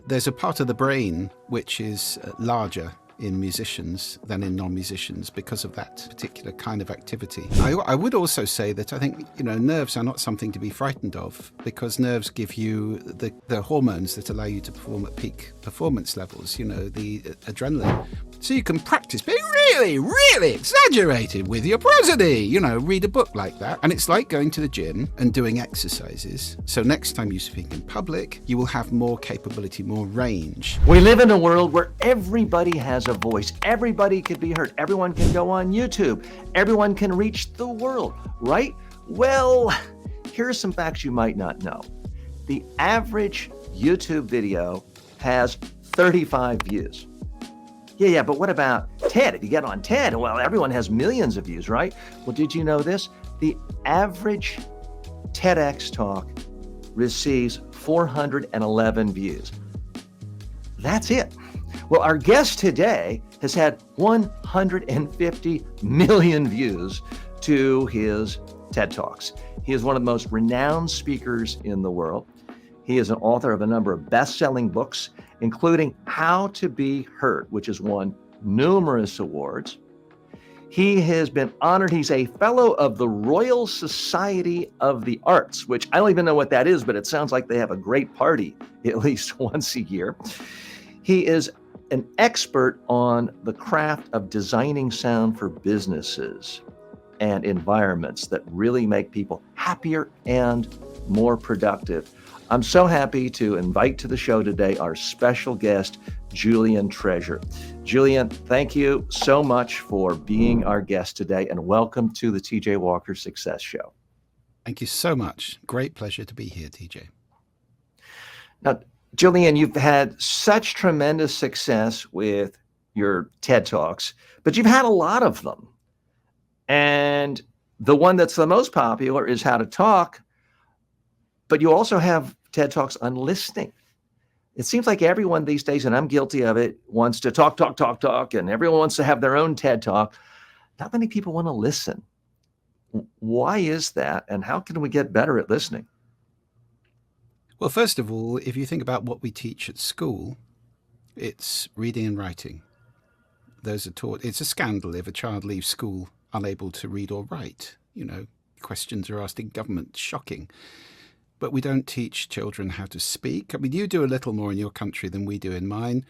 There's a part of the brain which is larger in musicians than in non-musicians because of that particular kind of activity. I would also say that I think, nerves are not something to be frightened of, because nerves give you the hormones that allow you to perform at peak performance levels, the adrenaline. So you can practice being really, really exaggerated with your prosody, read a book like that. And it's like going to the gym and doing exercises. So next time you speak in public, you will have more capability, more range. We live in a world where everybody has a voice. Everybody can be heard. Everyone can go on YouTube. Everyone can reach the world, right? Well, here are some facts you might not know. The average YouTube video has 35 views. Yeah, but what about TED? If you get on TED, well, everyone has millions of views, right? Well, did you know this? The average TEDx talk receives 411 views. That's it. Well, our guest today has had 150 million views to his TED Talks. He is one of the most renowned speakers in the world. He is an author of a number of best-selling books, including How to Be Heard, which has won numerous awards. He has been honored. He's a fellow of the Royal Society of the Arts, which I don't even know what that is, but it sounds like they have a great party at least once a year. He is an expert on the craft of designing sound for businesses and environments that really make people happier and more productive. I'm so happy to invite to the show today our special guest, Julian Treasure. Julian, thank you so much for being our guest today, and welcome to the TJ Walker Success Show. Thank you so much. Great pleasure to be here, TJ. Now, Julian, you've had such tremendous success with your TED Talks, but you've had a lot of them. And the one that's the most popular is How to Talk, but you also have TED Talks on listening. It seems like everyone these days, and I'm guilty of it, wants to talk, and everyone wants to have their own TED Talk. Not many people want to listen. Why is that, and how can we get better at listening? Well, first of all, if you think about what we teach at school, it's reading and writing. Those are taught. It's a scandal if a child leaves school unable to read or write. Questions are asked in government. Shocking. But we don't teach children how to speak. I mean, you do a little more in your country than we do in mine.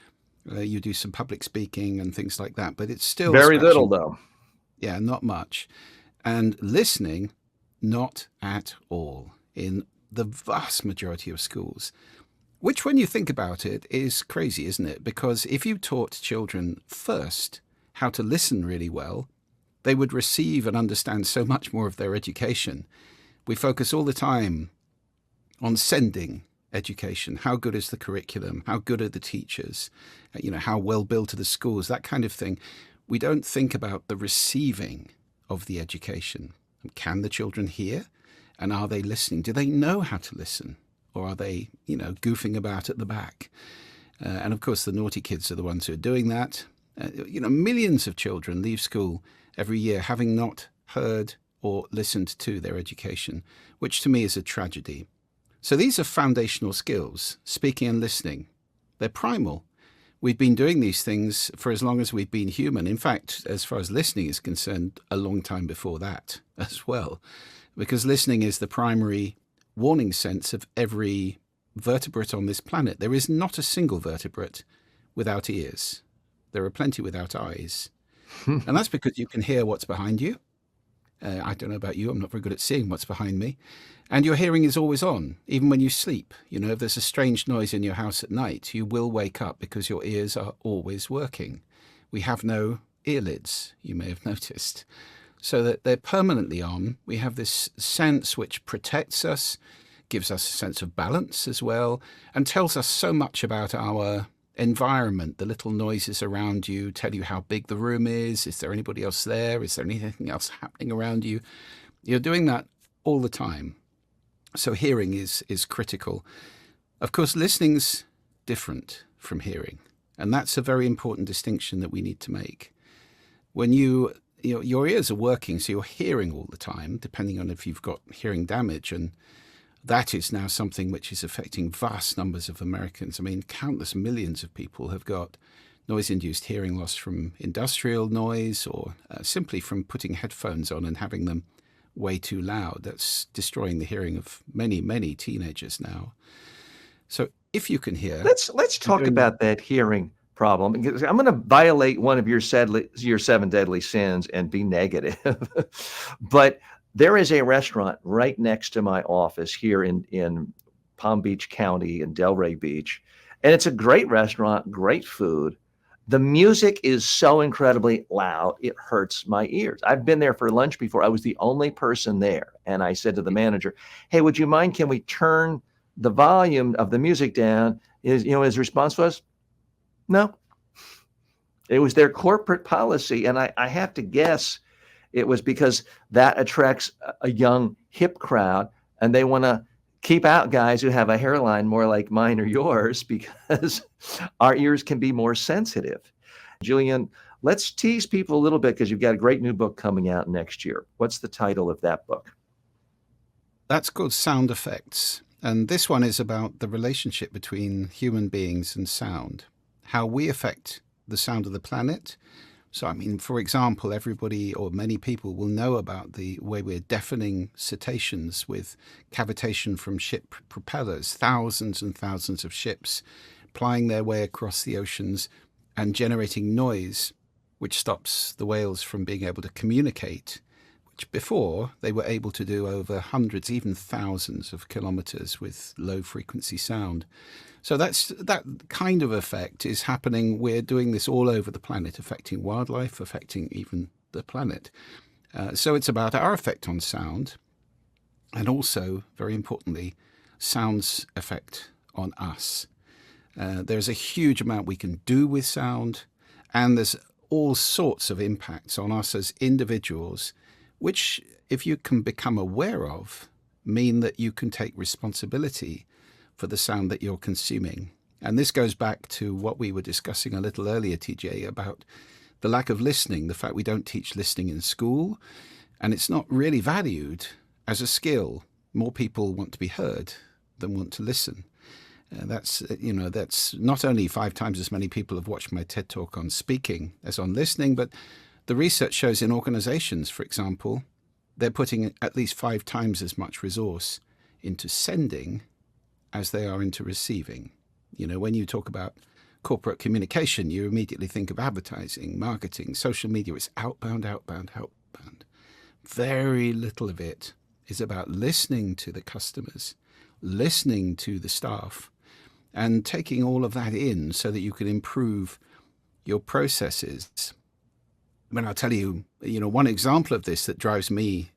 You do some public speaking and things like that, but it's still very little, though. Yeah, not much. And listening, not at all in the vast majority of schools, which, when you think about it, is crazy, isn't it? Because if you taught children first how to listen really well, they would receive and understand so much more of their education. We focus all the time on sending education. How good is the curriculum? How good are the teachers? How well built are the schools? That kind of thing. We don't think about the receiving of the education. Can the children hear? And are they listening? Do they know how to listen? Or are they, goofing about at the back? And of course, the naughty kids are the ones who are doing that. Millions of children leave school every year having not heard or listened to their education, which to me is a tragedy. So these are foundational skills, speaking and listening. They're primal. We've been doing these things for as long as we've been human. In fact, as far as listening is concerned, a long time before that as well, because listening is the primary warning sense of every vertebrate on this planet. There is not a single vertebrate without ears. There are plenty without eyes. And that's because you can hear what's behind you. I don't know about you, I'm not very good at seeing what's behind me. And your hearing is always on, even when you sleep. If there's a strange noise in your house at night, you will wake up because your ears are always working. We have no earlids, you may have noticed. So that they're permanently on. We have this sense which protects us, gives us a sense of balance as well, and tells us so much about our environment. The little noises around you tell you how big the room is. Is there anybody else there? Is there anything else happening around you? You're doing that all the time. So hearing is critical. Of course, listening's different from hearing. And that's a very important distinction that we need to make. When your ears are working, so you're hearing all the time, depending on if you've got hearing damage. And that is now something which is affecting vast numbers of Americans. I mean, countless millions of people have got noise-induced hearing loss from industrial noise or simply from putting headphones on and having them way too loud. That's destroying the hearing of many, many teenagers now. So if you can hear... Let's talk about that hearing problem. Because I'm going to violate one of your 7 deadly sins and be negative. But there is a restaurant right next to my office here in Palm Beach County in Delray Beach. And it's a great restaurant, great food. The music is so incredibly loud, it hurts my ears. I've been there for lunch before. I was the only person there. And I said to the manager, hey, would you mind, can we turn the volume of the music down? His response was, no. It was their corporate policy. And I have to guess it was because that attracts a young, hip crowd, and they want to keep out guys who have a hairline more like mine or yours because our ears can be more sensitive. Julian, let's tease people a little bit because you've got a great new book coming out next year. What's the title of that book? That's called Sound Effects. And this one is about the relationship between human beings and sound, how we affect the sound of the planet. So, I mean, for example, everybody or many people will know about the way we're deafening cetaceans with cavitation from ship propellers, thousands and thousands of ships plying their way across the oceans and generating noise, which stops the whales from being able to communicate, which before they were able to do over hundreds, even thousands of kilometers with low frequency sound. So that kind of effect is happening. We're doing this all over the planet, affecting wildlife, affecting even the planet. So it's about our effect on sound, and also, very importantly, sound's effect on us. There's a huge amount we can do with sound, and there's all sorts of impacts on us as individuals, which, if you can become aware of, mean that you can take responsibility for the sound that you're consuming. And this goes back to what we were discussing a little earlier, TJ, about the lack of listening, the fact we don't teach listening in school, and it's not really valued as a skill. More people want to be heard than want to listen. That's not only 5 times as many people have watched my TED Talk on speaking as on listening, but the research shows in organizations, for example, they're putting at least 5 times as much resource into sending as they are into receiving. When you talk about corporate communication, you immediately think of advertising, marketing, social media. It's outbound, outbound, outbound. Very little of it is about listening to the customers, listening to the staff, and taking all of that in so that you can improve your processes. I'll tell you, one example of this that drives me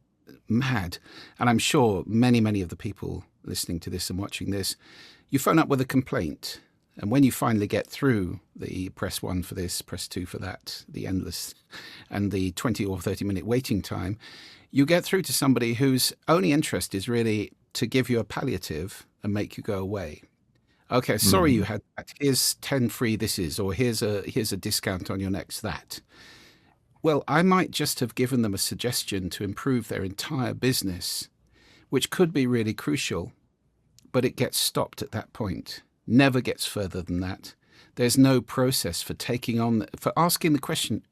mad, and I'm sure many, many of the people listening to this and watching this, you phone up with a complaint, and when you finally get through the press 1 for this, press 2 for that, the endless, and the 20 or 30-minute waiting time, you get through to somebody whose only interest is really to give you a palliative and make you go away. Okay, sorry you had that. Here's 10 free thises, or here's a discount on your next that. Well, I might just have given them a suggestion to improve their entire business, which could be really crucial, but it gets stopped at that point, never gets further than that. There's no process for asking the question,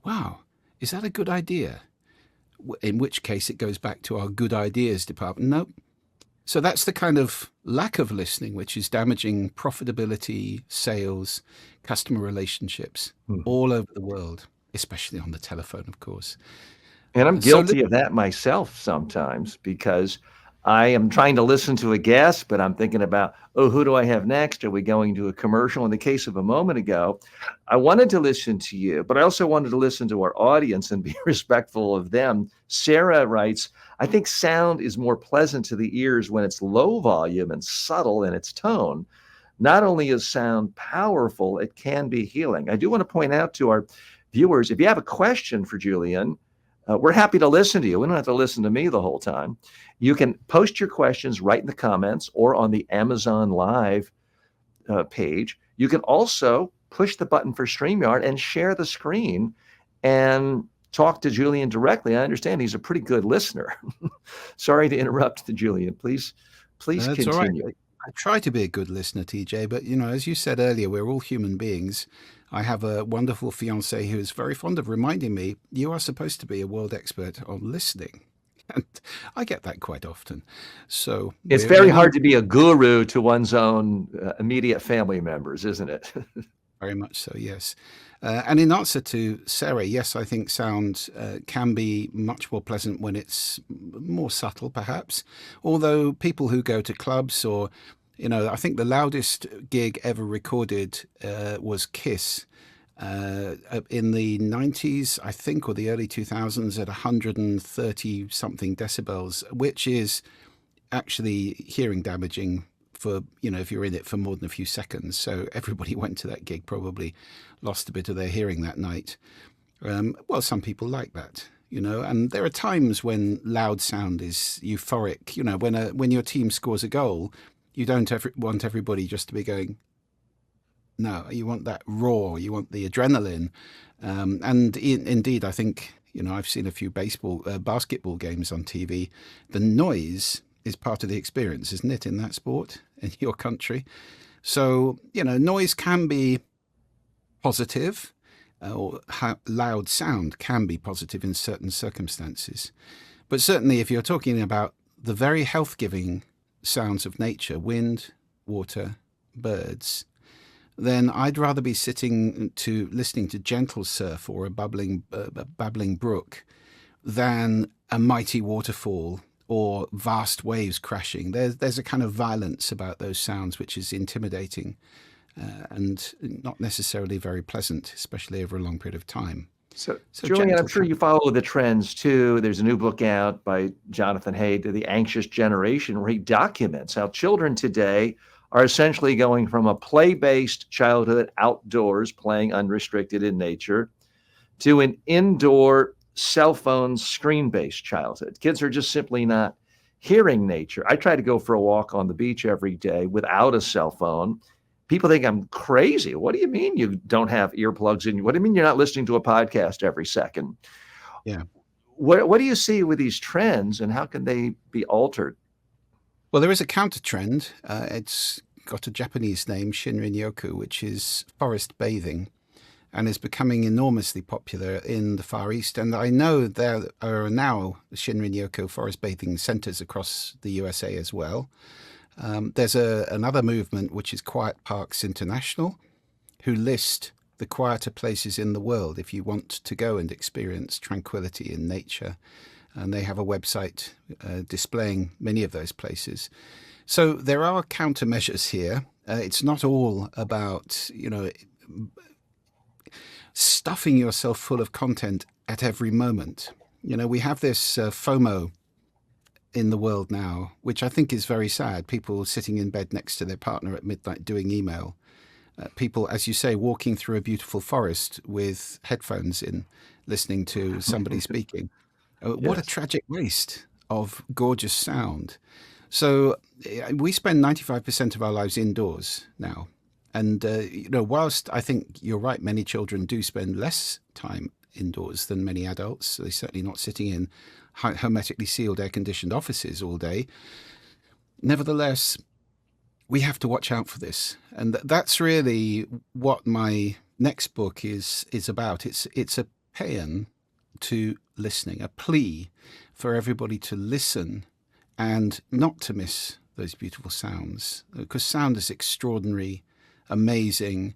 wow, is that a good idea? In which case it goes back to our good ideas department. Nope. So that's the kind of lack of listening which is damaging profitability, sales, customer relationships all over the world, especially on the telephone, of course. And I'm guilty of that myself sometimes because I am trying to listen to a guest, but I'm thinking about, who do I have next? Are we going to a commercial? In the case of a moment ago, I wanted to listen to you, but I also wanted to listen to our audience and be respectful of them. Sarah writes, I think sound is more pleasant to the ears when it's low volume and subtle in its tone. Not only is sound powerful, it can be healing. I do want to point out to our viewers, if you have a question for Julian, we're happy to listen to you. We don't have to listen to me the whole time. You can post your questions right in the comments or on the Amazon Live page. You can also push the button for StreamYard and share the screen and talk to Julian directly. I understand he's a pretty good listener. Sorry to interrupt, Julian. Please Please That's all right. continue. I try to be a good listener, TJ, but as you said earlier, we're all human beings. I have a wonderful fiance who is very fond of reminding me, you are supposed to be a world expert on listening. And I get that quite often. So It's we're very learning hard to be a guru to one's own immediate family members, isn't it? very much so, yes. And in answer to Sarah, yes, I think sound can be much more pleasant when it's more subtle, perhaps. Although people who go to clubs or, I think the loudest gig ever recorded was Kiss in the 90s, I think, or the early 2000s at 130 something decibels, which is actually hearing damaging for, if you're in it for more than a few seconds. So everybody went to that gig probably lost a bit of their hearing that night. Well, some people like that, and there are times when loud sound is euphoric. When your team scores a goal, you don't want everybody just to be going, no, you want that roar, you want the adrenaline. Indeed, I think, I've seen a few basketball games on TV. The noise is part of the experience, isn't it, in that sport, in your country? So, noise can be positive, or loud sound can be positive in certain circumstances. But certainly if you're talking about the very health-giving sounds of nature, wind, water, birds, then I'd rather be listening to gentle surf or a babbling brook than a mighty waterfall or vast waves crashing. There's a kind of violence about those sounds which is intimidating and not necessarily very pleasant, especially over a long period of time. So Julian, I'm gentle sure you follow the trends too. There's a new book out by Jonathan Haidt, The Anxious Generation, where he documents how children today are essentially going from a play-based childhood outdoors, playing unrestricted in nature, to an indoor cell phone screen-based childhood. Kids are just simply not hearing nature. I try to go for a walk on the beach every day without a cell phone. People think I'm crazy. What do you mean you don't have earplugs in you? What do you mean you're not listening to a podcast every second? Yeah. What do you see with these trends, and how can they be altered? Well, there is a counter trend. It's got a Japanese name, Shinrin-yoku, which is forest bathing, and is becoming enormously popular in the Far East. And I know there are now Shinrin-yoku forest bathing centers across the USA as well. There's another movement, which is Quiet Parks International, who list the quieter places in the world if you want to go and experience tranquility in nature. And they have a website displaying many of those places. So there are countermeasures here. It's not all about, stuffing yourself full of content at every moment. We have this FOMO in the world now, which I think is very sad. People sitting in bed next to their partner at midnight doing email. People, as you say, walking through a beautiful forest with headphones in, listening to somebody speaking. What a tragic waste of gorgeous sound. So we spend 95% of our lives indoors now. And, whilst I think you're right, many children do spend less time indoors than many adults. They're certainly not sitting in hermetically sealed air-conditioned offices all day. Nevertheless, we have to watch out for this. And that's really what my next book is about. It's a paean to listening, a plea for everybody to listen and not to miss those beautiful sounds, because sound is extraordinary, amazing,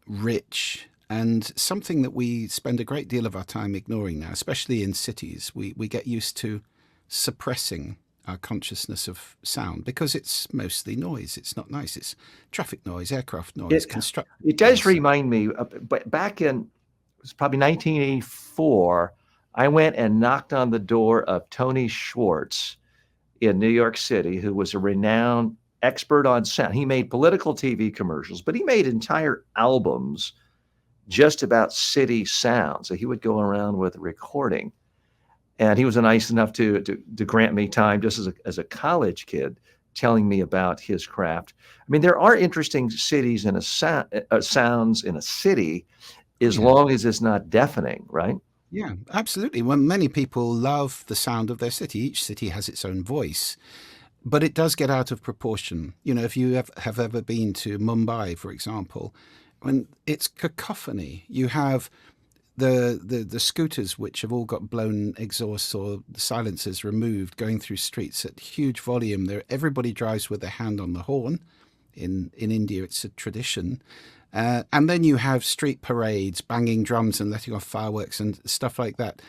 rich, and something that we spend a great deal of our time ignoring now, especially in cities. We get used to suppressing our consciousness of sound because it's mostly noise. It's not nice. It's traffic noise, aircraft noise, construction. It does remind me, but back in, it was probably 1984, I went and knocked on the door of Tony Schwartz in New York City, who was a renowned expert on sound. He made political TV commercials, but he made entire albums just about city sound. So he would go around with a recording. And he was nice enough to grant me time just as a college kid, telling me about his craft. I mean, there are interesting cities and sounds in a city, as long as it's not deafening, right? Yeah, absolutely. Well, many people love the sound of their city. Each city has its own voice. but it does get out of proportion. If you have ever been to Mumbai, for example, when it's cacophony, you have the scooters which have all got blown exhausts or silencers removed going through streets at huge volume. Everybody drives with their hand on the horn. In India, it's a tradition. And then you have street parades, banging drums and letting off fireworks and stuff like that.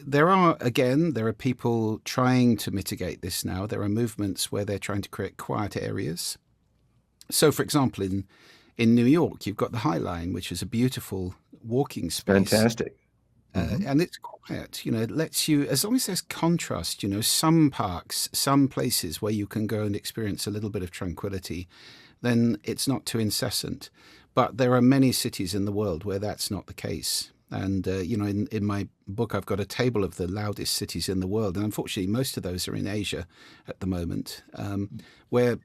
There are people trying to mitigate this now. There are movements where they're trying to create quiet areas. So, for example, in New York, you've got the High Line, which is a beautiful walking space. Fantastic. And it's quiet. It lets you, as long as there's contrast, some parks, some places where you can go and experience a little bit of tranquility, then it's not too incessant. But there are many cities in the world where that's not the case. And, in my book, I've got a table of the loudest cities in the world. And unfortunately, most of those are in Asia at the moment, where,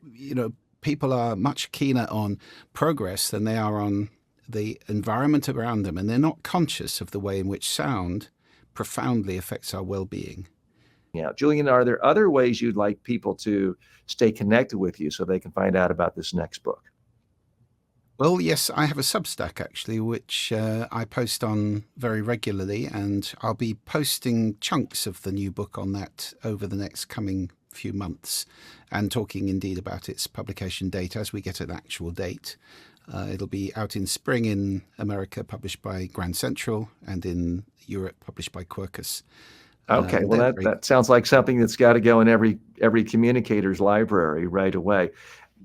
people are much keener on progress than they are on the environment around them. And they're not conscious of the way in which sound profoundly affects our well-being. Yeah. Julian, are there other ways you'd like people to stay connected with you so they can find out about this next book? Well, yes, I have a Substack, actually, which I post on very regularly, and I'll be posting chunks of the new book on that over the next coming few months, and talking indeed about its publication date as we get an actual date. It'll be out in spring in America, published by Grand Central, and in Europe, published by Quercus. Okay, well, that sounds like something that's got to go in every communicator's library right away.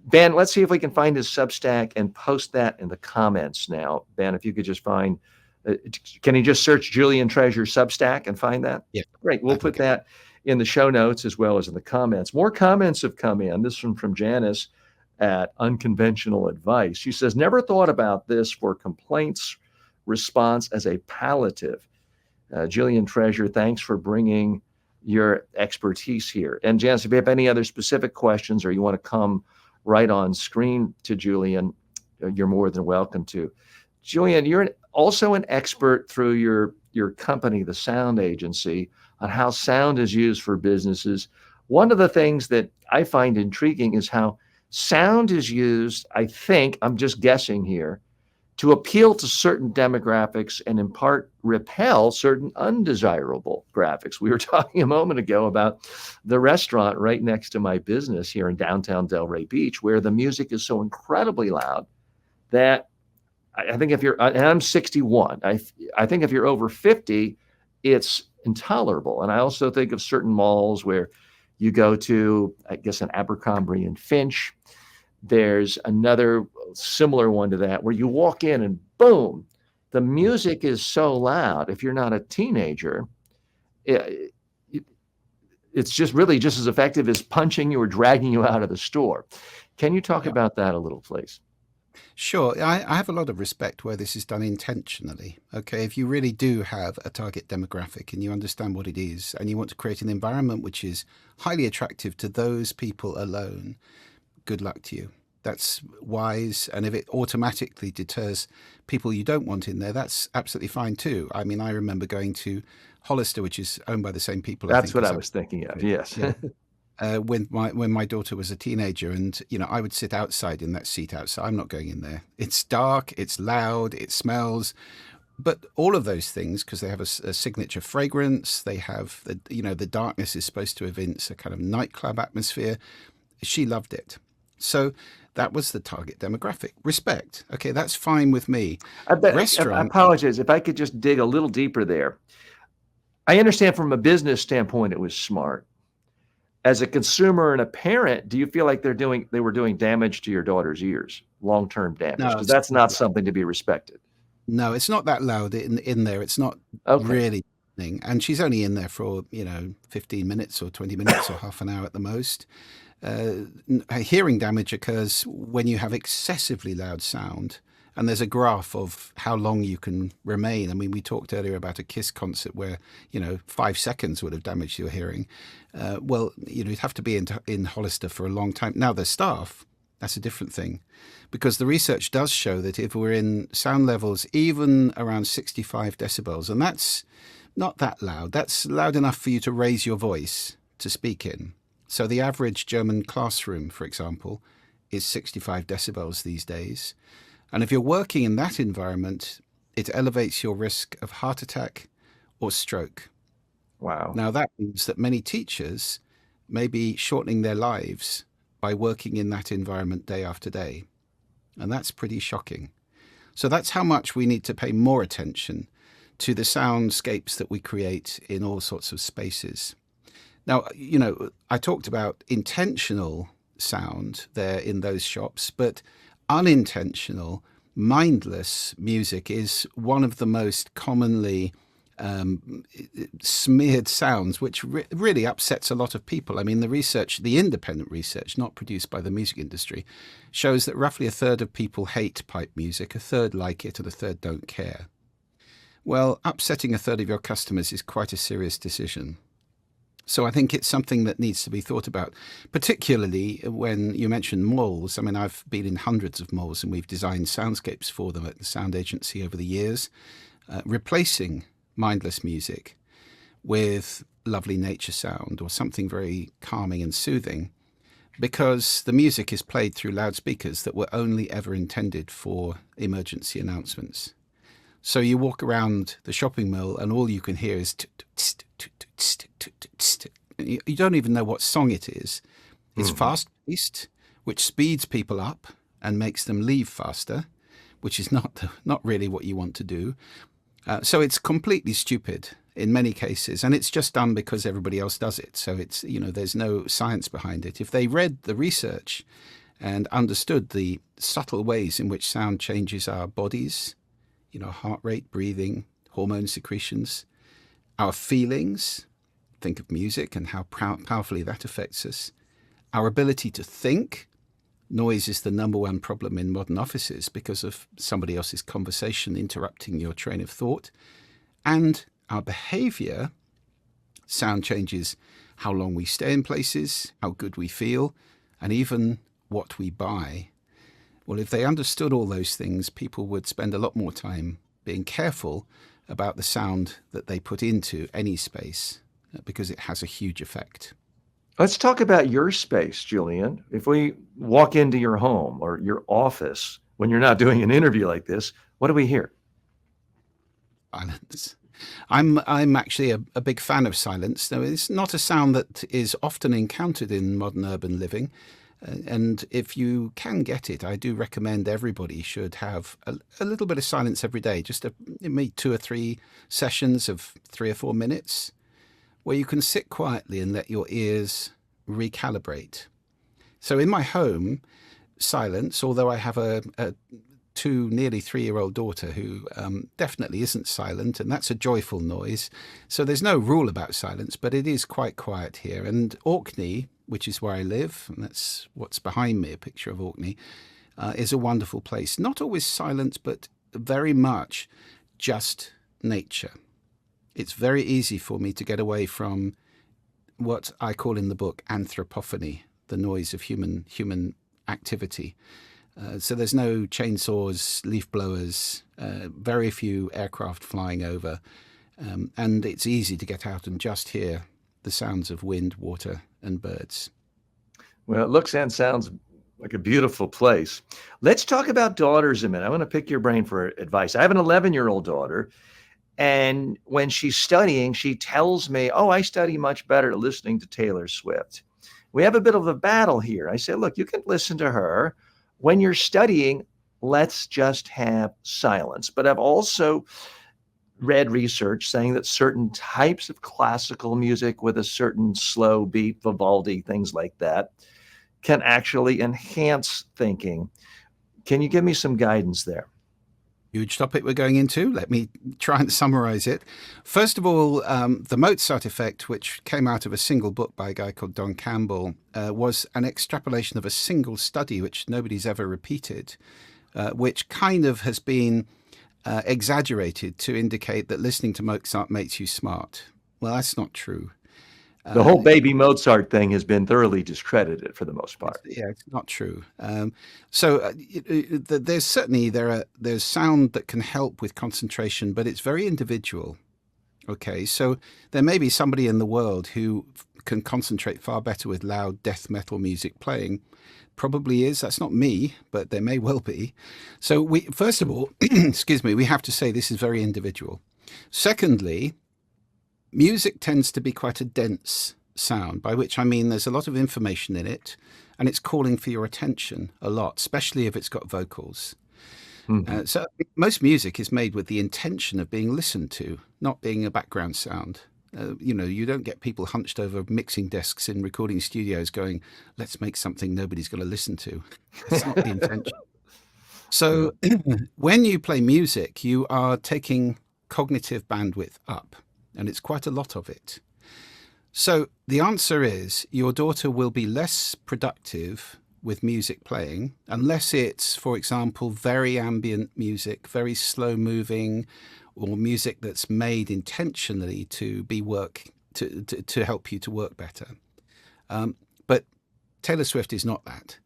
Ben, let's see if we can find his Substack and post that in the comments now. Ben, if you could just find, can you just search Julian Treasure Substack and find that? Yeah. Great. We'll put that in the show notes as well as in the comments. More comments have come in. This one from Janice at Unconventional Advice. She says, never thought about this for complaints response as a palliative. Julian Treasure, thanks for bringing your expertise here. And Janice, if you have any other specific questions or you want to come right on screen to Julian, you're more than welcome to. Julian, you're also an expert through your company, the Sound Agency, on how sound is used for businesses. One of the things that I find intriguing is how sound is used, I think, I'm just guessing here, to appeal to certain demographics and in part repel certain undesirable graphics. We were talking a moment ago about the restaurant right next to my business here in downtown Delray Beach, where the music is so incredibly loud that I think if you're, and I'm 61, I think if you're over 50, it's intolerable. And I also think of certain malls where you go to, I guess, an Abercrombie and Finch. There's another similar one to that where you walk in and boom, the music is so loud. If you're not a teenager, it's just really just as effective as punching you or dragging you out of the store. Can you talk about that a little, please? Sure. I have a lot of respect where this is done intentionally. Okay, if you really do have a target demographic and you understand what it is and you want to create an environment which is highly attractive to those people alone, good luck to you. That's wise. And if it automatically deters people you don't want in there, that's absolutely fine too. I mean, I remember going to Hollister, which is owned by the same people. That's what I was thinking of. Yes. Yeah. When my daughter was a teenager, and I would sit outside in that seat outside. I'm not going in there. It's dark, it's loud, it smells, but all of those things, because they have a signature fragrance, they have the darkness is supposed to evince a kind of nightclub atmosphere. She loved it. So that was the target demographic. Respect. Okay, that's fine with me. I apologize. If I could just dig a little deeper there. I understand from a business standpoint, it was smart. As a consumer and a parent, do you feel like they were doing damage to your daughter's ears, long-term damage? Because that's not something to be respected. No, it's not that loud in there. It's not really. And she's only in there for 15 minutes or 20 minutes or half an hour at the most. Hearing damage occurs when you have excessively loud sound, and there's a graph of how long you can remain. I mean, we talked earlier about a Kiss concert where 5 seconds would have damaged your hearing. Well, you'd have to be in Hollister for a long time. Now, the staff, that's a different thing, because the research does show that if we're in sound levels even around 65 decibels, and that's not that loud, that's loud enough for you to raise your voice to speak in. So the average German classroom, for example, is 65 decibels these days. And if you're working in that environment, it elevates your risk of heart attack or stroke. Wow. Now, that means that many teachers may be shortening their lives by working in that environment day after day. And that's pretty shocking. So that's how much we need to pay more attention to the soundscapes that we create in all sorts of spaces. Now, I talked about intentional sound there in those shops, but unintentional, mindless music is one of the most commonly smeared sounds, which really upsets a lot of people. I mean, the independent research, not produced by the music industry, shows that roughly a third of people hate pipe music, a third like it, and a third don't care. Well, upsetting a third of your customers is quite a serious decision. So I think it's something that needs to be thought about, particularly when you mentioned malls. I mean, I've been in hundreds of malls and we've designed soundscapes for them at the sound agency over the years, replacing mindless music with lovely nature sound or something very calming and soothing, because the music is played through loudspeakers that were only ever intended for emergency announcements. So you walk around the shopping mall and all you can hear is you don't even know what song it is. It's fast-paced, which speeds people up and makes them leave faster, which is not really what you want to do. So it's completely stupid in many cases, and it's just done because everybody else does it. So it's, there's no science behind it. If they read the research and understood the subtle ways in which sound changes our bodies, heart rate, breathing, hormone secretions, our feelings, think of music and how powerfully that affects us, our ability to think. Noise is the number one problem in modern offices because of somebody else's conversation interrupting your train of thought. And our behavior, sound changes how long we stay in places, how good we feel, and even what we buy. Well, if they understood all those things, people would spend a lot more time being careful about the sound that they put into any space, because it has a huge effect. Let's talk about your space, Julian. If we walk into your home or your office when you're not doing an interview like this, what do we hear? Silence. I'm actually a big fan of silence. Now, it's not a sound that is often encountered in modern urban living. And if you can get it, I do recommend everybody should have a little bit of silence every day, just maybe 2 or 3 sessions of 3 or 4 minutes, where you can sit quietly and let your ears recalibrate. So in my home, silence, although I have a 2, nearly 3-year-old daughter who definitely isn't silent, and that's a joyful noise. So there's no rule about silence, but it is quite quiet here. And Orkney, which is where I live, and that's what's behind me, a picture of Orkney, is a wonderful place. Not always silent, but very much just nature. It's very easy for me to get away from what I call in the book anthropophony, the noise of human activity. So there's no chainsaws, leaf blowers, very few aircraft flying over, and it's easy to get out and just hear the sounds of wind, water, and birds. Well, it looks and sounds like a beautiful place. Let's talk about daughters a minute. I want to pick your brain for advice. I have an 11-year-old daughter, and when she's studying, she tells me, "Oh, I study much better listening to Taylor Swift." We have a bit of a battle here. I say, "Look, you can listen to her. When you're studying, let's just have silence." But I've also read research saying that certain types of classical music with a certain slow beat, Vivaldi, things like that, can actually enhance thinking. Can you give me some guidance there? Huge topic we're going into. Let me try and summarize it. First of all, the Mozart effect, which came out of a single book by a guy called Don Campbell, was an extrapolation of a single study, which nobody's ever repeated, which kind of has been exaggerated to indicate that listening to Mozart makes you smart. Well, that's not true. The whole baby Mozart thing has been thoroughly discredited for the most part. It's not true. So there's certainly there's sound that can help with concentration, but it's very individual. Okay, so there may be somebody in the world who can concentrate far better with loud death metal music playing. Probably is. That's not me, but there may well be. So we, first of all, excuse me, we have to say this is very individual. Secondly, music tends to be quite a dense sound, by which I mean there's a lot of information in it, and it's calling for your attention a lot, especially if it's got vocals. So most music is made with the intention of being listened to, not being a background sound. You don't get people hunched over mixing desks in recording studios going, let's make something nobody's going to listen to. That's not the intention. So when you play music, you are taking cognitive bandwidth up, and it's quite a lot of it. So the answer is your daughter will be less productive with music playing, unless it's, for example, very ambient music, very slow moving, or music that's made intentionally to be to help you to work better. But Taylor Swift is not that.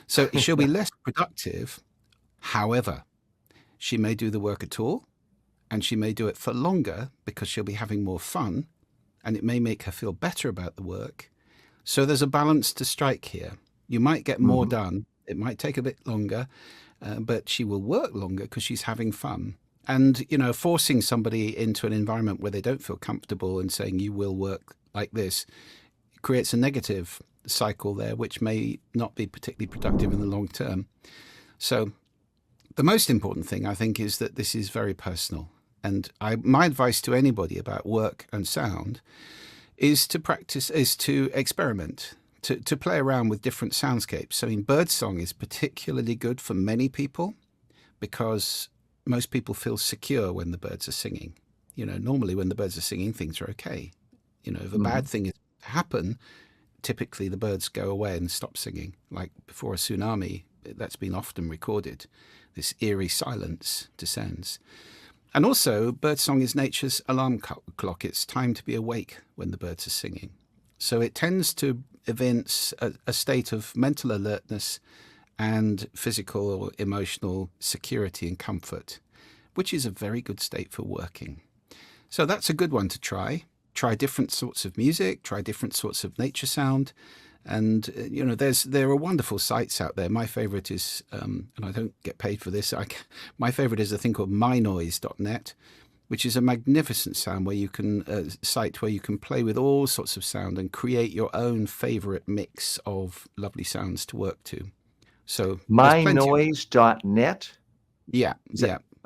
So she'll be less productive. However, she may do the work at all, and she may do it for longer because she'll be having more fun, and it may make her feel better about the work. So there's a balance to strike here. You might get more done. It might take a bit longer, but she will work longer because she's having fun. And, forcing somebody into an environment where they don't feel comfortable and saying you will work like this creates a negative cycle there, which may not be particularly productive in the long term. So the most important thing, I think, is that this is very personal. And my advice to anybody about work and sound is to experiment, to play around with different soundscapes. I mean, birdsong is particularly good for many people because most people feel secure when the birds are singing. Normally when the birds are singing, things are okay. If a bad thing is to happen, typically the birds go away and stop singing. Like before a tsunami, that's been often recorded. This eerie silence descends. And also, birdsong is nature's alarm clock. It's time to be awake when the birds are singing. So it tends to evince a state of mental alertness and physical or emotional security and comfort, which is a very good state for working. So that's a good one to try. Try different sorts of music, try different sorts of nature sound. And, there are wonderful sites out there. My favorite is, and I don't get paid for this, my favorite is a thing called mynoise.net, which is a magnificent sound where you can, site where you can play with all sorts of sound and create your own favorite mix of lovely sounds to work to. So mynoise.net? Yeah.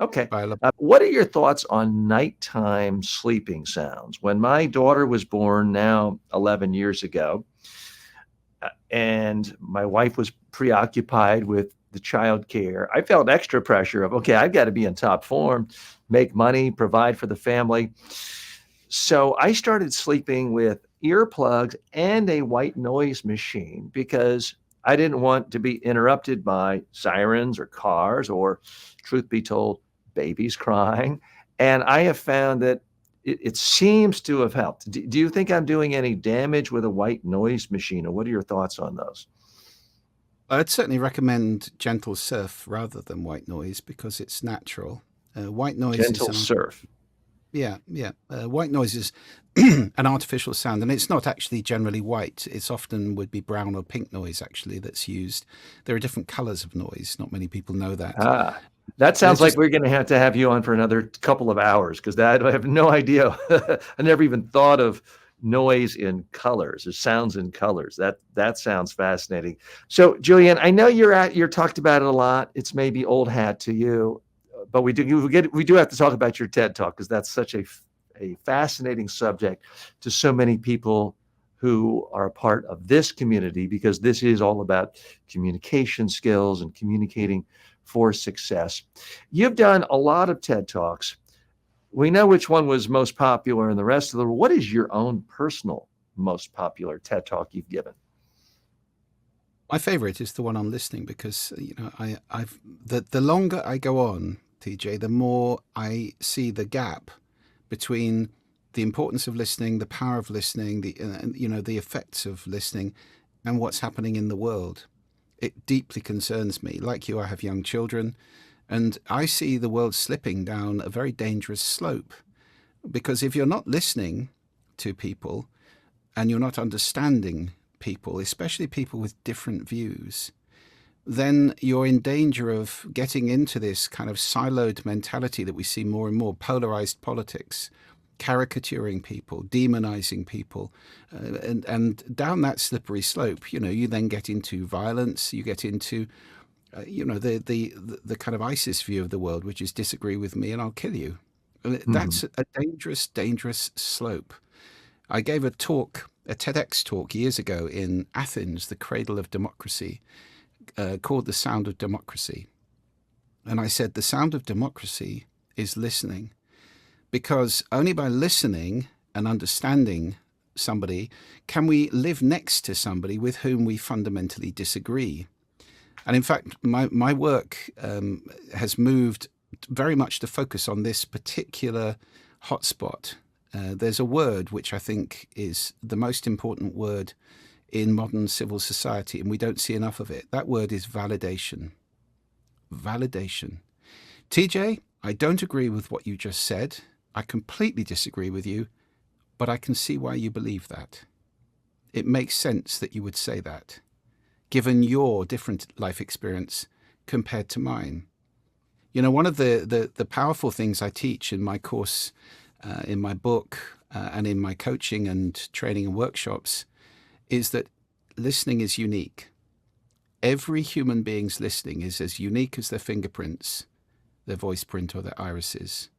Okay. What are your thoughts on nighttime sleeping sounds? When my daughter was born now 11 years ago, and my wife was preoccupied with the child care, I felt extra pressure of, okay, I've got to be in top form, make money, provide for the family. So I started sleeping with earplugs and a white noise machine because I didn't want to be interrupted by sirens or cars or, truth be told, babies crying. And I have found that it seems to have helped. Do you think I'm doing any damage with a white noise machine, or what are your thoughts on those? I'd certainly recommend gentle surf rather than white noise because it's natural. White noise Gentle surf. Yeah. White noise is an artificial sound, and it's not actually generally white. It's often would be brown or pink noise, actually, that's used. There are different colors of noise. Not many people know that. That sounds like we're going to have you on for another couple of hours because I have no idea. I never even thought of noise in colors or sounds in colors. That sounds fascinating. So, Julian, I know you're talked about it a lot. It's maybe old hat to you, but we do have to talk about your TED Talk because that's such a fascinating subject to so many people who are a part of this community, because this is all about communication skills and communicating for success. You've done a lot of TED Talks. We know which one was most popular in the rest of the world. What is your own personal most popular TED Talk you've given? My favorite is the one on listening because, the longer I go on, TJ, the more I see the gap between the importance of listening, the power of listening, the effects of listening, and what's happening in the world. It deeply concerns me. Like you, I have young children, and I see the world slipping down a very dangerous slope. Because if you're not listening to people, and you're not understanding people, especially people with different views, then you're in danger of getting into this kind of siloed mentality that we see more and more, polarized politics, caricaturing people, demonizing people, and down that slippery slope, you then get into violence, you get into, the kind of ISIS view of the world, which is disagree with me and I'll kill you. That's a dangerous, dangerous slope. I gave a TEDx talk years ago in Athens, the cradle of democracy, called The Sound of Democracy. And I said, the sound of democracy is listening, because only by listening and understanding somebody can we live next to somebody with whom we fundamentally disagree. And in fact, my work has moved very much to focus on this particular hotspot. There's a word which I think is the most important word in modern civil society, and we don't see enough of it. That word is validation. Validation. TJ, I don't agree with what you just said. I completely disagree with you, but I can see why you believe that. It makes sense that you would say that, given your different life experience compared to mine. One of the powerful things I teach in my course, in my book, and in my coaching and training and workshops is that listening is unique. Every human being's listening is as unique as their fingerprints, their voice print, or their irises.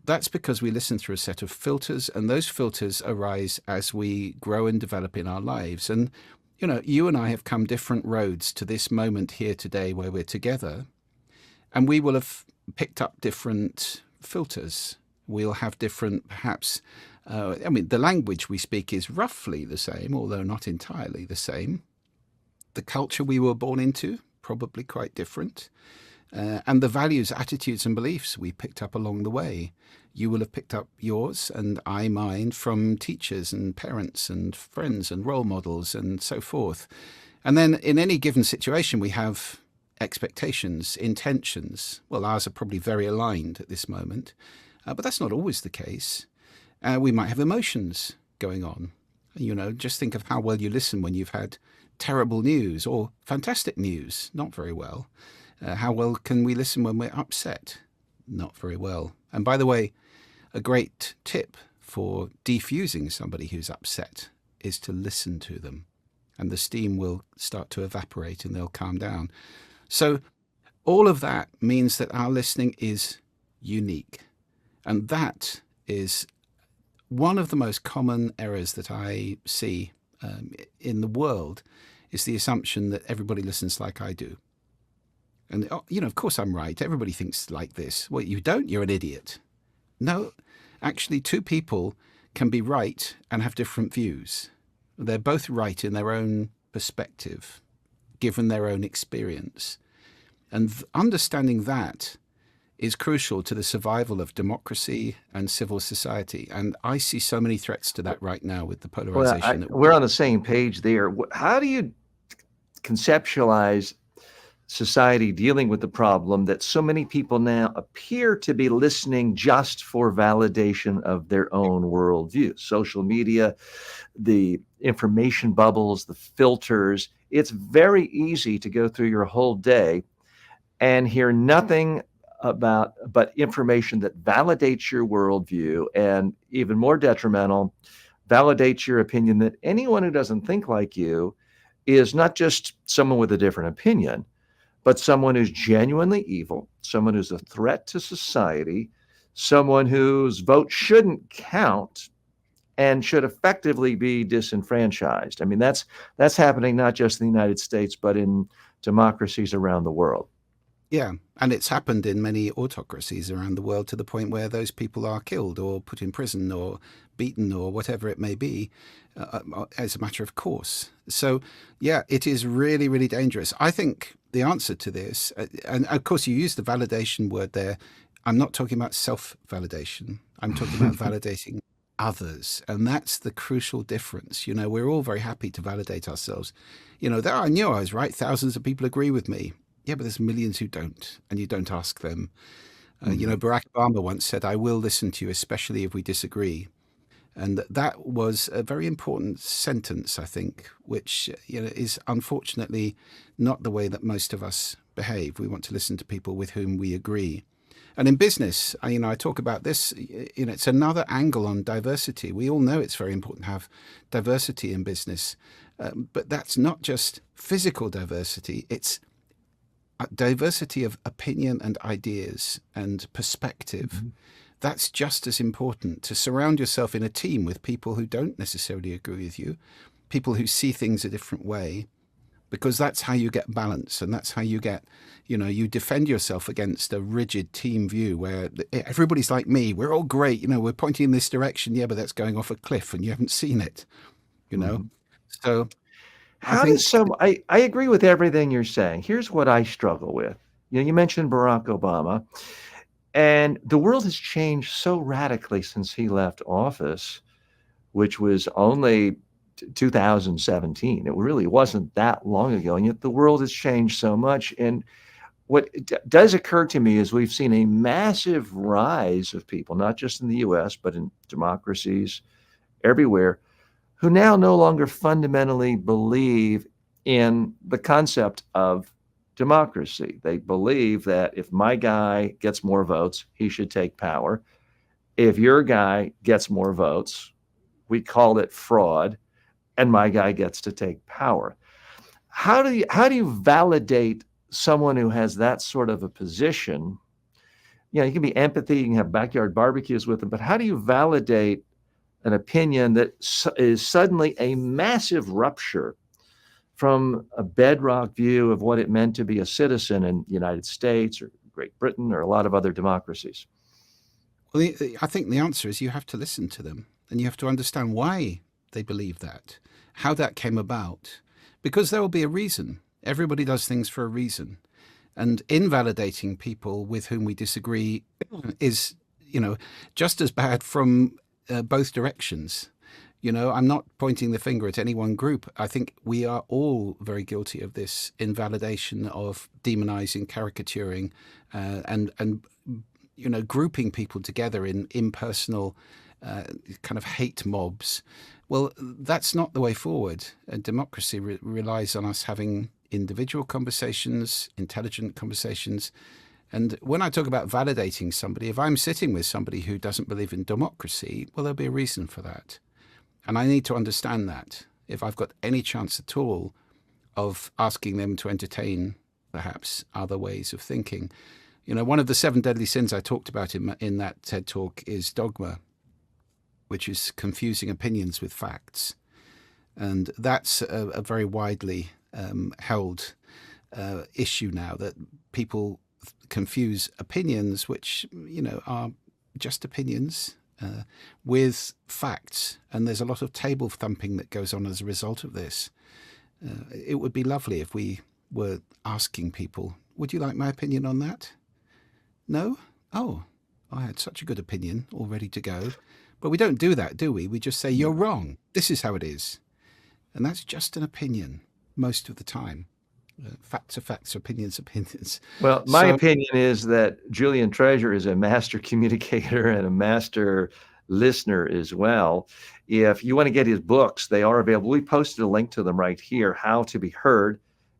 That's because we listen through a set of filters, and those filters arise as we grow and develop in our lives. And, you and I have come different roads to this moment here today where we're together, and we will have picked up different filters. We'll have different, perhaps, the language we speak is roughly the same, although not entirely the same. The culture we were born into, probably quite different. And the values, attitudes, and beliefs we picked up along the way. You will have picked up yours and I mine from teachers and parents and friends and role models and so forth. And then in any given situation, we have expectations, intentions. Well, ours are probably very aligned at this moment, but that's not always the case. We might have emotions going on. Just think of how well you listen when you've had terrible news or fantastic news, not very well. How well can we listen when we're upset? Not very well. And by the way, a great tip for defusing somebody who's upset is to listen to them, and the steam will start to evaporate and they'll calm down. So all of that means that our listening is unique. And that is one of the most common errors that I see in the world, is the assumption that everybody listens like I do. And, of course I'm right. Everybody thinks like this. Well, you don't, you're an idiot. No, actually, two people can be right and have different views. They're both right in their own perspective, given their own experience. And understanding that is crucial to the survival of democracy and civil society. And I see so many threats to that right now with the polarization. We're on the same page there. How do you conceptualize society dealing with the problem that so many people now appear to be listening just for validation of their own worldview? Social media, the information bubbles, the filters. It's very easy to go through your whole day and hear nothing but information that validates your worldview, and even more detrimental, validates your opinion that anyone who doesn't think like you is not just someone with a different opinion, but someone who's genuinely evil, someone who's a threat to society, someone whose vote shouldn't count and should effectively be disenfranchised. I mean, that's happening not just in the United States, but in democracies around the world. Yeah, and it's happened in many autocracies around the world to the point where those people are killed or put in prison or beaten or whatever it may be, as a matter of course. So, yeah, it is really, really dangerous. I think the answer to this, and of course you use the validation word there, I'm not talking about self-validation. I'm talking about validating others. And that's the crucial difference. We're all very happy to validate ourselves. I knew I was right. Thousands of people agree with me. Yeah, but there's millions who don't, and you don't ask them. Barack Obama once said, I will listen to you, especially if we disagree. And that was a very important sentence, I think, which is unfortunately not the way that most of us behave. We want to listen to people with whom we agree. And in business, I talk about this, it's another angle on diversity. We all know it's very important to have diversity in business, but that's not just physical diversity, it's diversity of opinion and ideas and perspective. Mm-hmm. That's just as important, to surround yourself in a team with people who don't necessarily agree with you, people who see things a different way, because that's how you get balance, and that's how you get, you defend yourself against a rigid team view where everybody's like me, we're all great, we're pointing in this direction, yeah, but that's going off a cliff and you haven't seen it, Mm-hmm. So how does I agree with everything you're saying. Here's what I struggle with. You mentioned Barack Obama, and the world has changed so radically since he left office, which was only 2017. It really wasn't that long ago, and yet the world has changed so much. And what does occur to me is we've seen a massive rise of people, not just in the US, but in democracies everywhere, who now no longer fundamentally believe in the concept of democracy. They believe that if my guy gets more votes, he should take power. If your guy gets more votes, we call it fraud, and my guy gets to take power. How do you validate someone who has that sort of a position? You can be empathy, you can have backyard barbecues with them, but how do you validate an opinion that is suddenly a massive rupture from a bedrock view of what it meant to be a citizen in the United States or Great Britain or a lot of other democracies? Well, I think the answer is you have to listen to them, and you have to understand why they believe that, how that came about, because there will be a reason. Everybody does things for a reason. And invalidating people with whom we disagree is, just as bad from both directions. I'm not pointing the finger at any one group. I think we are all very guilty of this invalidation, of demonizing, caricaturing, and grouping people together in impersonal kind of hate mobs. Well, that's not the way forward. Democracy relies on us having individual conversations, intelligent conversations. And when I talk about validating somebody, if I'm sitting with somebody who doesn't believe in democracy, well, there'll be a reason for that. And I need to understand that if I've got any chance at all of asking them to entertain perhaps other ways of thinking. One of the 7 deadly sins I talked about in that TED Talk is dogma, which is confusing opinions with facts. And that's a very widely held issue now, that people confuse opinions, which, are just opinions, with facts. And there's a lot of table thumping that goes on as a result of this. It would be lovely if we were asking people, would you like my opinion on that? No? Oh, I had such a good opinion all ready to go. But we don't do that, do we? We just say, you're wrong. This is how it is. And that's just an opinion most of the time. Facts are facts, opinions, opinions. Well, my opinion is that Julian Treasure is a master communicator and a master listener as well. If you want to get his books, they are available. We posted a link to them right here, How to Be Heard,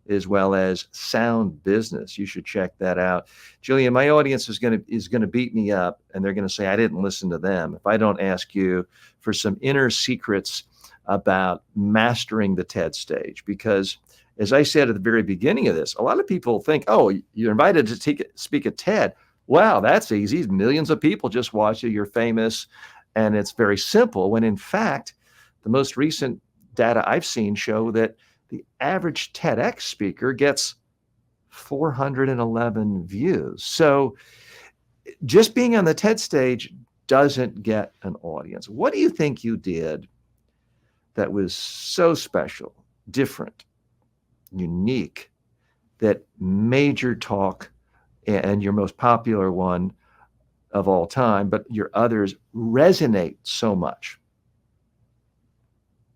as well as Sound Business. You should check that out. Julian, my audience is going to beat me up, and they're going to say I didn't listen to them if I don't ask you for some inner secrets about mastering the TED stage. Because as I said at the very beginning of this, a lot of people think, oh, you're invited to speak at TED. Wow, that's easy. Millions of people just watch you. You're famous. And it's very simple. When in fact, the most recent data I've seen show that the average TEDx speaker gets 411 views. So just being on the TED stage doesn't get an audience. What do you think you did that was so special, different, unique, that made your talk and your most popular one of all time, but your others resonate so much?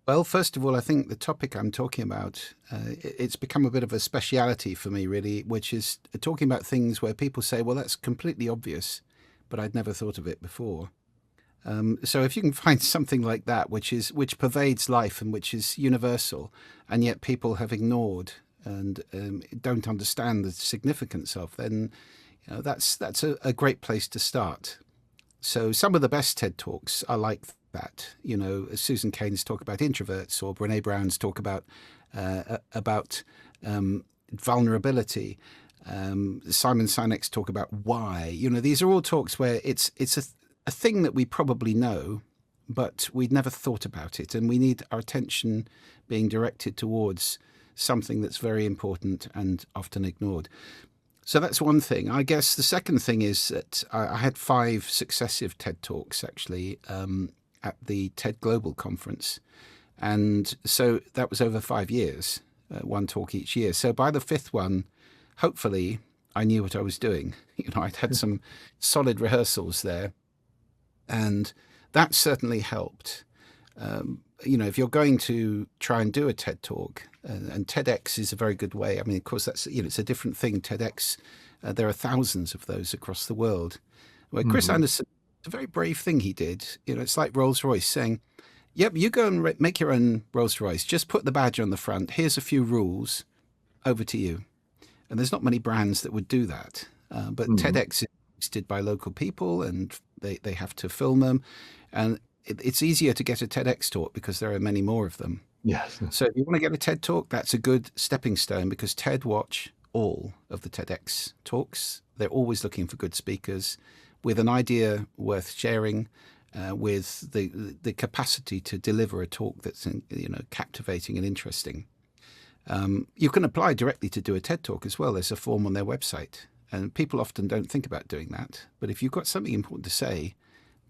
Well, first of all, I think the topic I'm talking about, it's become a bit of a speciality for me, really, which is talking about things where people say, well, that's completely obvious, but I'd never thought of it before. So if you can find something like that, which pervades life and which is universal, and yet people have ignored and don't understand the significance of, then that's a great place to start. So some of the best TED Talks are like that. Susan Cain's talk about introverts, or Brene Brown's talk about vulnerability. Simon Sinek's talk about why. These are all talks where it's a thing that we probably know, but we'd never thought about it, and we need our attention being directed towards something that's very important and often ignored. So that's one thing. I guess the second thing is that I had 5 successive TED Talks, actually, at the TED Global Conference. And so that was over 5 years, one talk each year. So by the 5th one, hopefully, I knew what I was doing. I'd had some solid rehearsals there. And that certainly helped. If you're going to try and do a TED Talk, and TEDx is a very good way. I mean, of course, that's it's a different thing. TEDx, there are thousands of those across the world. Where Chris Anderson, a very brave thing he did. It's like Rolls-Royce saying, "Yep, you go and make your own Rolls-Royce. Just put the badge on the front. Here's a few rules. Over to you." And there's not many brands that would do that. But TEDx is hosted by local people, and they have to film them. And it's easier to get a TEDx talk because there are many more of them. Yes. So if you want to get a TED talk, that's a good stepping stone, because TED watch all of the TEDx talks. They're always looking for good speakers with an idea worth sharing, with the capacity to deliver a talk that's captivating and interesting. You can apply directly to do a TED talk as well. There's a form on their website, and people often don't think about doing that. But if you've got something important to say,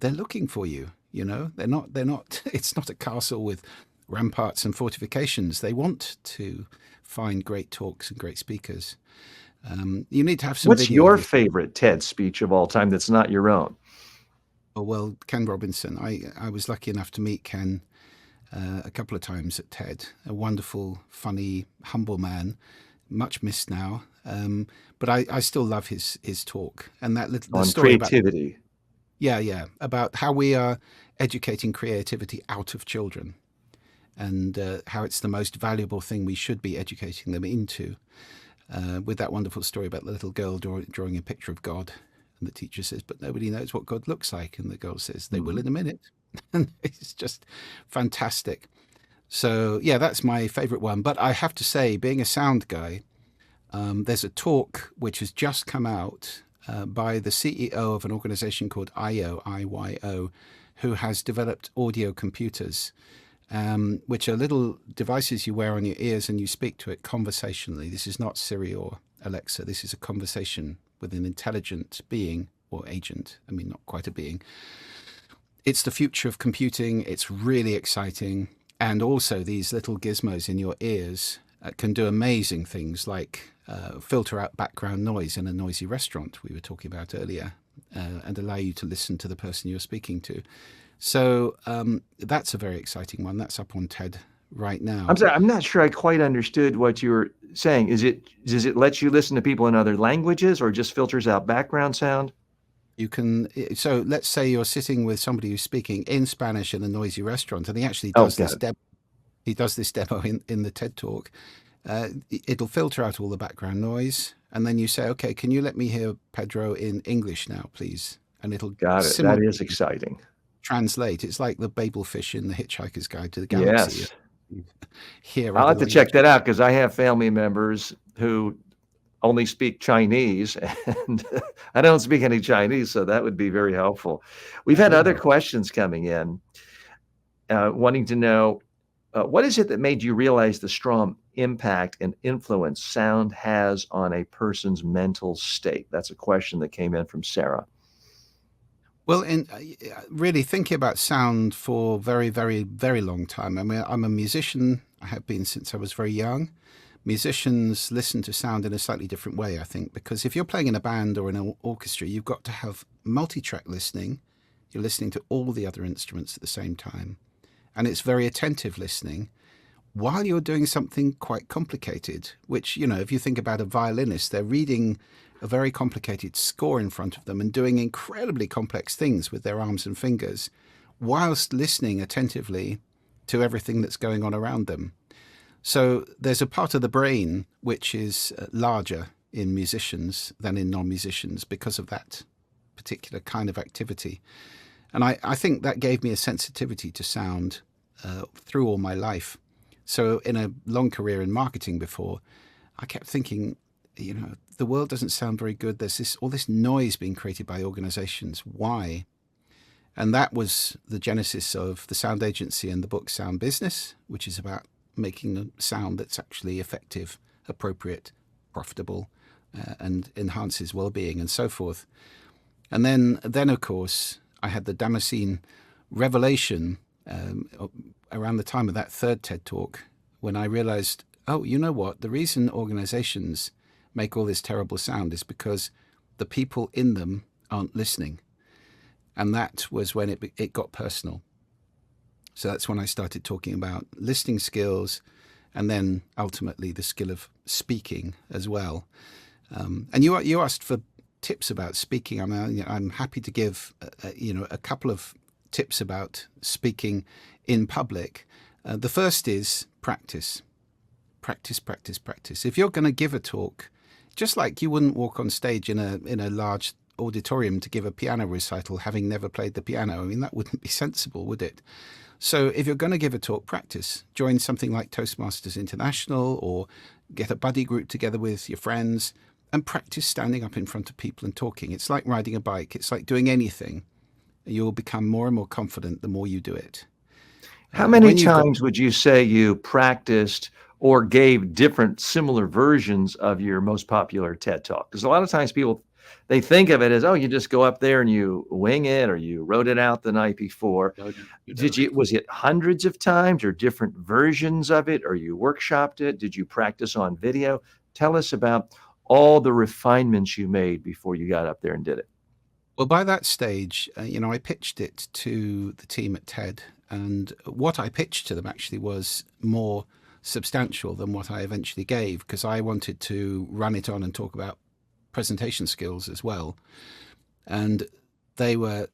they're looking for you. They're not. It's not a castle with ramparts and fortifications. They want to find great talks and great speakers. You need to have some. What's your favorite TED speech of all time that's not your own? Oh, well, Ken Robinson. I was lucky enough to meet Ken a couple of times at TED. A wonderful, funny, humble man, much missed now. But I still love his talk, and that little On story creativity. About how we are educating creativity out of children, and how it's the most valuable thing we should be educating them into. With that wonderful story about the little girl drawing a picture of God, and the teacher says, "But nobody knows what God looks like," and the girl says, "They will in a minute." And it's just fantastic. So that's my favorite one. But I have to say, being a sound guy, there's a talk which has just come out by the CEO of an organization called IYO, who has developed audio computers, which are little devices you wear on your ears, and you speak to it conversationally. This is not Siri or Alexa. This is a conversation with an intelligent being or agent. I mean, not quite a being. It's the future of computing. It's really exciting. And also these little gizmos in your ears can do amazing things, like filter out background noise in a noisy restaurant we were talking about earlier, and allow you to listen to the person you're speaking to. So that's a very exciting one. That's up on TED right now. I'm sorry, I'm not sure I quite understood what you were saying. Does it let you listen to people in other languages, or just filters out background sound? You can. So let's say you're sitting with somebody who's speaking in Spanish in a noisy restaurant, and he actually does this demo. He does this demo in the TED Talk. It'll filter out all the background noise, and then you say, "Okay, can you let me hear Pedro in English now, please?" And it'll Got it. That is exciting. Translate. It's like the Babel fish in the Hitchhiker's Guide to the Galaxy. Yes. I'll have to check that out, because I have family members who only speak Chinese, and I don't speak any Chinese, so that would be very helpful. We've had other questions coming in, wanting to know, what is it that made you realize the strong impact and influence sound has on a person's mental state? That's a question that came in from Sarah. Well, in really thinking about sound for very, very, very long time. I mean, I'm a musician. I have been since I was very young. Musicians listen to sound in a slightly different way, I think, because if you're playing in a band or in an orchestra, you've got to have multi-track listening. You're listening to all the other instruments at the same time. And it's very attentive listening while you're doing something quite complicated, which, if you think about a violinist, they're reading a very complicated score in front of them and doing incredibly complex things with their arms and fingers, whilst listening attentively to everything that's going on around them. So there's a part of the brain which is larger in musicians than in non-musicians because of that particular kind of activity. And I think that gave me a sensitivity to sound through all my life. So in a long career in marketing before, I kept thinking, the world doesn't sound very good. There's all this noise being created by organizations. Why? And that was the genesis of the sound agency and the book Sound Business, which is about making a sound that's actually effective, appropriate, profitable, and enhances well-being and so forth. And then of course, I had the Damascene revelation around the time of that third TED Talk, when I realized, oh, you know what? The reason organizations make all this terrible sound is because the people in them aren't listening. And that was when it got personal. So that's when I started talking about listening skills, and then ultimately the skill of speaking as well. And you asked for tips about speaking. I'm happy to give a couple of tips about speaking in public. The first is practice. Practice, practice, practice. If you're going to give a talk, just like you wouldn't walk on stage in a large auditorium to give a piano recital having never played the piano, I mean, that wouldn't be sensible, would it? So if you're going to give a talk, practice. Join something like Toastmasters International, or get a buddy group together with your friends and practice standing up in front of people and talking. It's like riding a bike. It's like doing anything. You'll become more and more confident the more you do it. How many times would you say you practiced or gave different similar versions of your most popular TED Talk? Because a lot of times people, they think of it as, oh, you just go up there and you wing it, or you wrote it out the night before. Was it hundreds of times or different versions of it, or you workshopped it? Did you practice on video? Tell us about all the refinements you made before you got up there and did it. Well, by that stage, I pitched it to the team at TED, and what I pitched to them actually was more substantial than what I eventually gave, because I wanted to run it on and talk about presentation skills as well. And they were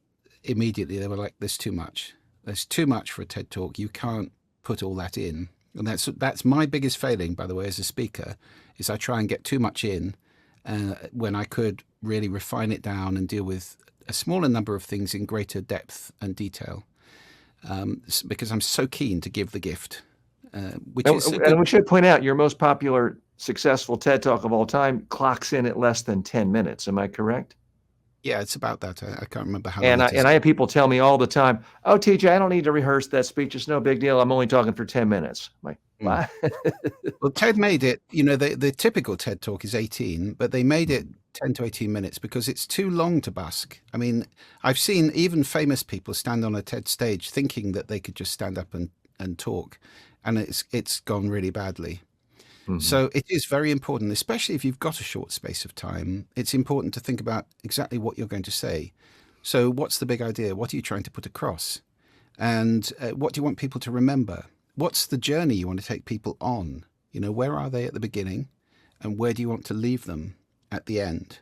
like, there's too much. There's too much for a TED Talk. You can't put all that in. And that's my biggest failing, by the way, as a speaker, is I try and get too much in when I could really refine it down and deal with a smaller number of things in greater depth and detail, because I'm so keen to give the gift. And we should point out, your most popular successful TED Talk of all time clocks in at less than 10 minutes. Am I correct? Yeah, it's about that. I can't remember how long it is. And I have people tell me all the time, oh, TJ, I don't need to rehearse that speech. It's no big deal. I'm only talking for 10 minutes. I'm like, what? Well, TED made it, the typical TED Talk is 18, but they made it 10 to 18 minutes because it's too long to busk. I mean, I've seen even famous people stand on a TED stage thinking that they could just stand up and talk, and it's gone really badly. Mm-hmm. So it is very important, especially if you've got a short space of time. It's important to think about exactly what you're going to say. So what's the big idea? What are you trying to put across? And what do you want people to remember? What's the journey you want to take people on? Where are they at the beginning, and where do you want to leave them at the end?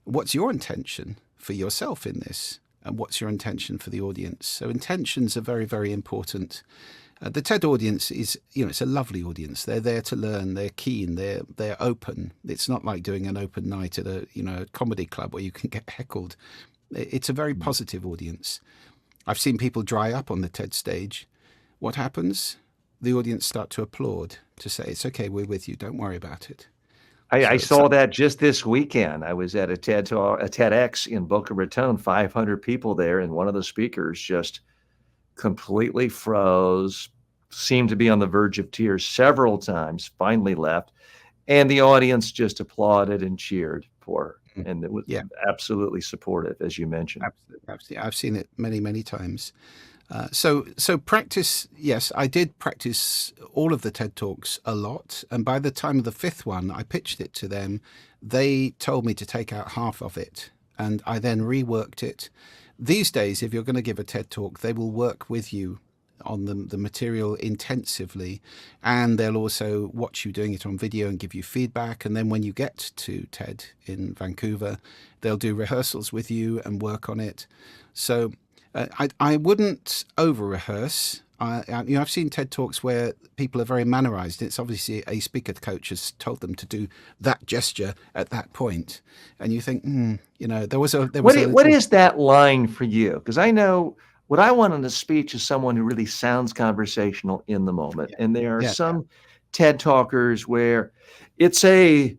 What's your intention for yourself in this? And what's your intention for the audience? So intentions are very, very important. The TED audience is, it's a lovely audience. They're there to learn. They're keen. They're open. It's not like doing an open night at a comedy club where you can get heckled. It's a very positive audience. I've seen people dry up on the TED stage. What happens? The audience start to applaud, to say, it's okay, we're with you. Don't worry about it. I saw that just this weekend. I was at a TEDx in Boca Raton, 500 people there, and one of the speakers just completely froze, seemed to be on the verge of tears several times, finally left, and the audience just applauded and cheered for her. And it was absolutely supportive, as you mentioned. Absolutely. I've seen it many, many times. So practice, yes, I did practice all of the TED Talks a lot. And by the time of the fifth one, I pitched it to them. They told me to take out half of it, and I then reworked it. These days, if you're going to give a TED Talk, they will work with you on the material intensively, and they'll also watch you doing it on video and give you feedback. And then when you get to TED in Vancouver, they'll do rehearsals with you and work on it. So I wouldn't over rehearse. I've seen TED Talks where people are very mannerized. It's obviously a speaker coach has told them to do that gesture at that point, and you think, there was a What little, is that line for you? Because I know what I want in a speech is someone who really sounds conversational in the moment. And there are yeah, some TED talkers where it's a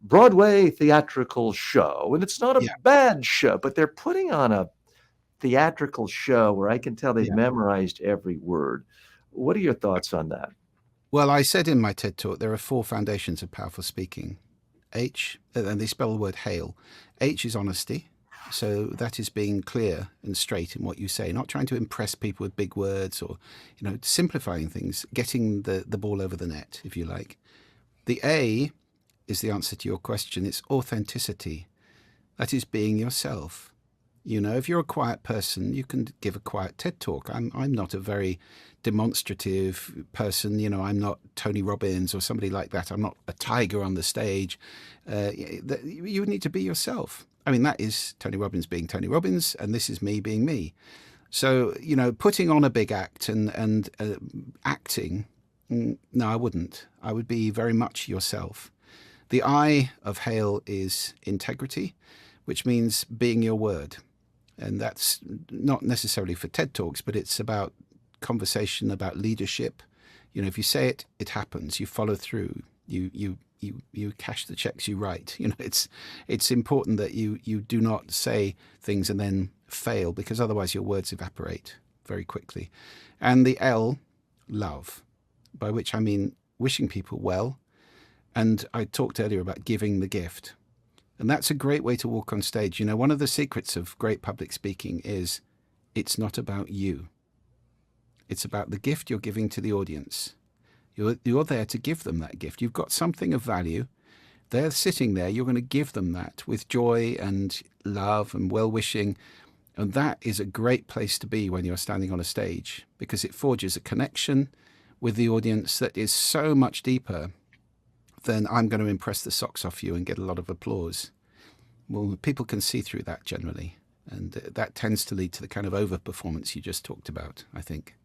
Broadway theatrical show, and it's not a yeah, bad show, but they're putting on a theatrical show where I can tell they've yeah. memorized every word. What are your thoughts on that? Well, I said in my TED Talk there are 4 foundations of powerful speaking. H, and they spell the word hail. H is honesty. So that is being clear and straight in what you say, not trying to impress people with big words or, simplifying things, getting the ball over the net, if you like. The A is the answer to your question. It's authenticity. That is being yourself. If you're a quiet person, you can give a quiet TED Talk. I'm not a very demonstrative person. I'm not Tony Robbins or somebody like that. I'm not a tiger on the stage. You need to be yourself. I mean, that is Tony Robbins being Tony Robbins, and this is me being me. So, putting on a big act and acting, no, I wouldn't. I would be very much yourself. The I of hail is integrity, which means being your word. And that's not necessarily for TED Talks, but it's about conversation, about leadership. If you say it, it happens. You follow through. You cash the checks you write. It's important that you do not say things and then fail, because otherwise your words evaporate very quickly. And the L, love, by which I mean wishing people well. And I talked earlier about giving the gift. And that's a great way to walk on stage. One of the secrets of great public speaking is it's not about you. It's about the gift you're giving to the audience. You're there to give them that gift. You've got something of value. They're sitting there. You're going to give them that with joy and love and well-wishing. And that is a great place to be when you're standing on a stage, because it forges a connection with the audience that is so much deeper then I'm going to impress the socks off you and get a lot of applause. Well, people can see through that generally, and that tends to lead to the kind of overperformance you just talked about, I think.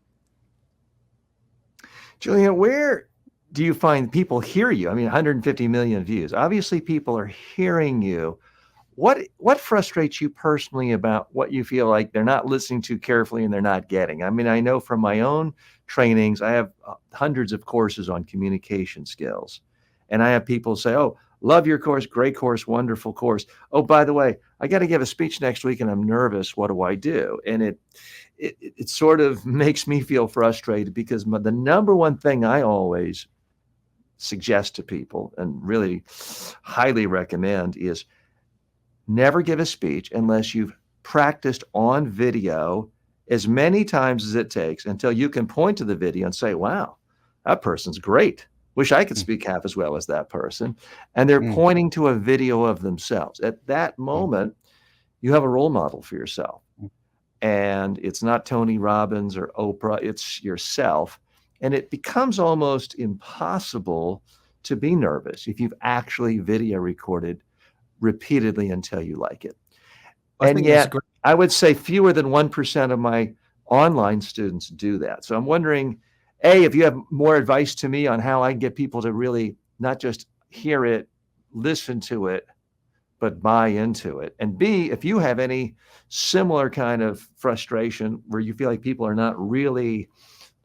Julian, where do you find people hear you? I mean, 150 million views. Obviously, people are hearing you. What frustrates you personally about what you feel like they're not listening to carefully and they're not getting? I mean, I know from my own trainings, I have hundreds of courses on communication skills. And I have people say, oh, love your course, great course, wonderful course. Oh, by the way, I got to give a speech next week and I'm nervous. What do I do? And it sort of makes me feel frustrated, because the number one thing I always suggest to people and really highly recommend is never give a speech unless you've practiced on video as many times as it takes until you can point to the video and say, wow, that person's great. Wish I could speak half as well as that person. And they're pointing to a video of themselves. At that moment, you have a role model for yourself. And it's not Tony Robbins or Oprah, it's yourself. And it becomes almost impossible to be nervous if you've actually video recorded repeatedly until you like it. And yet, I would say fewer than 1% of my online students do that. So I'm wondering, A, if you have more advice to me on how I can get people to really not just hear it, listen to it, but buy into it. And B, if you have any similar kind of frustration where you feel like people are not really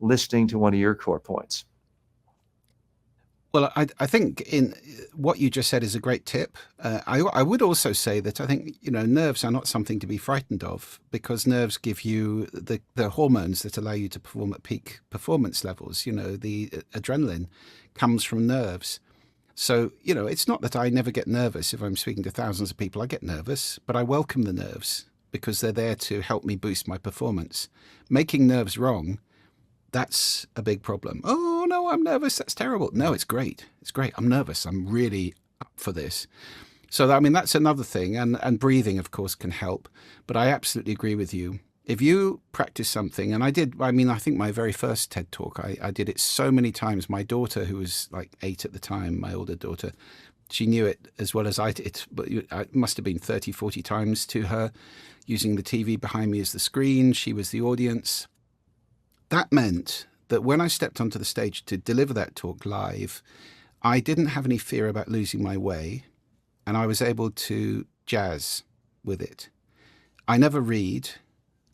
listening to one of your core points. Well, I think in what you just said is a great tip. I would also say that I think, nerves are not something to be frightened of, because nerves give you the hormones that allow you to perform at peak performance levels. The adrenaline comes from nerves. So, it's not that I never get nervous. If I'm speaking to thousands of people, I get nervous, but I welcome the nerves because they're there to help me boost my performance. Making nerves wrong, that's a big problem. Oh, no, I'm nervous. That's terrible. No, it's great. It's great. I'm nervous. I'm really up for this. So, I mean, that's another thing. And breathing, of course, can help. But I absolutely agree with you. if you practice something, and I did, I mean, I think my very first TED talk, I did it so many times. My daughter, who was like 8 at the time, my older daughter, she knew it as well as I did, but it must have been 30, 40 times to her, using the TV behind me as the screen. She was the audience. That meant that when I stepped onto the stage to deliver that talk live, I didn't have any fear about losing my way, and I was able to jazz with it. I never read.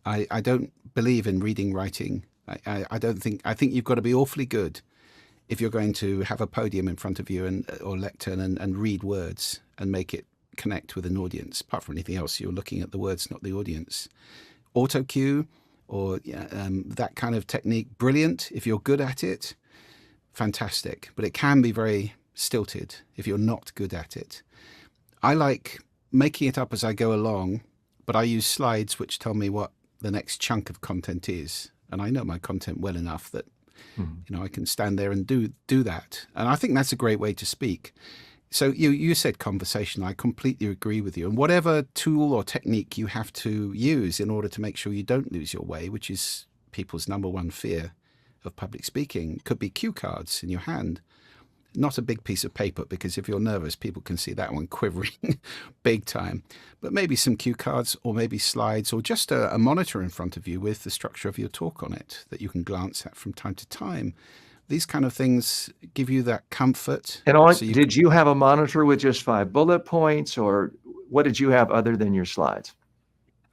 I don't believe in reading, writing. I don't think, I think you've got to be awfully good if you're going to have a podium in front of you or lectern and read words and make it connect with an audience. Apart from anything else, you're looking at the words, not the audience. Auto cue or that kind of technique, brilliant. If you're good at it, fantastic. But it can be very stilted if you're not good at it. I like making it up as I go along, but I use slides which tell me what the next chunk of content is. And I know my content well enough that I can stand there and do that. And I think that's a great way to speak. So you said conversation. I completely agree with you. And whatever tool or technique you have to use in order to make sure you don't lose your way, which is people's number one fear of public speaking, could be cue cards in your hand. Not a big piece of paper, because if you're nervous, people can see that one quivering big time. But maybe some cue cards, or maybe slides, or just a monitor in front of you with the structure of your talk on it that you can glance at from time to time. These kind of things give you that comfort. And did you have a monitor with just 5 bullet points, or what did you have other than your slides?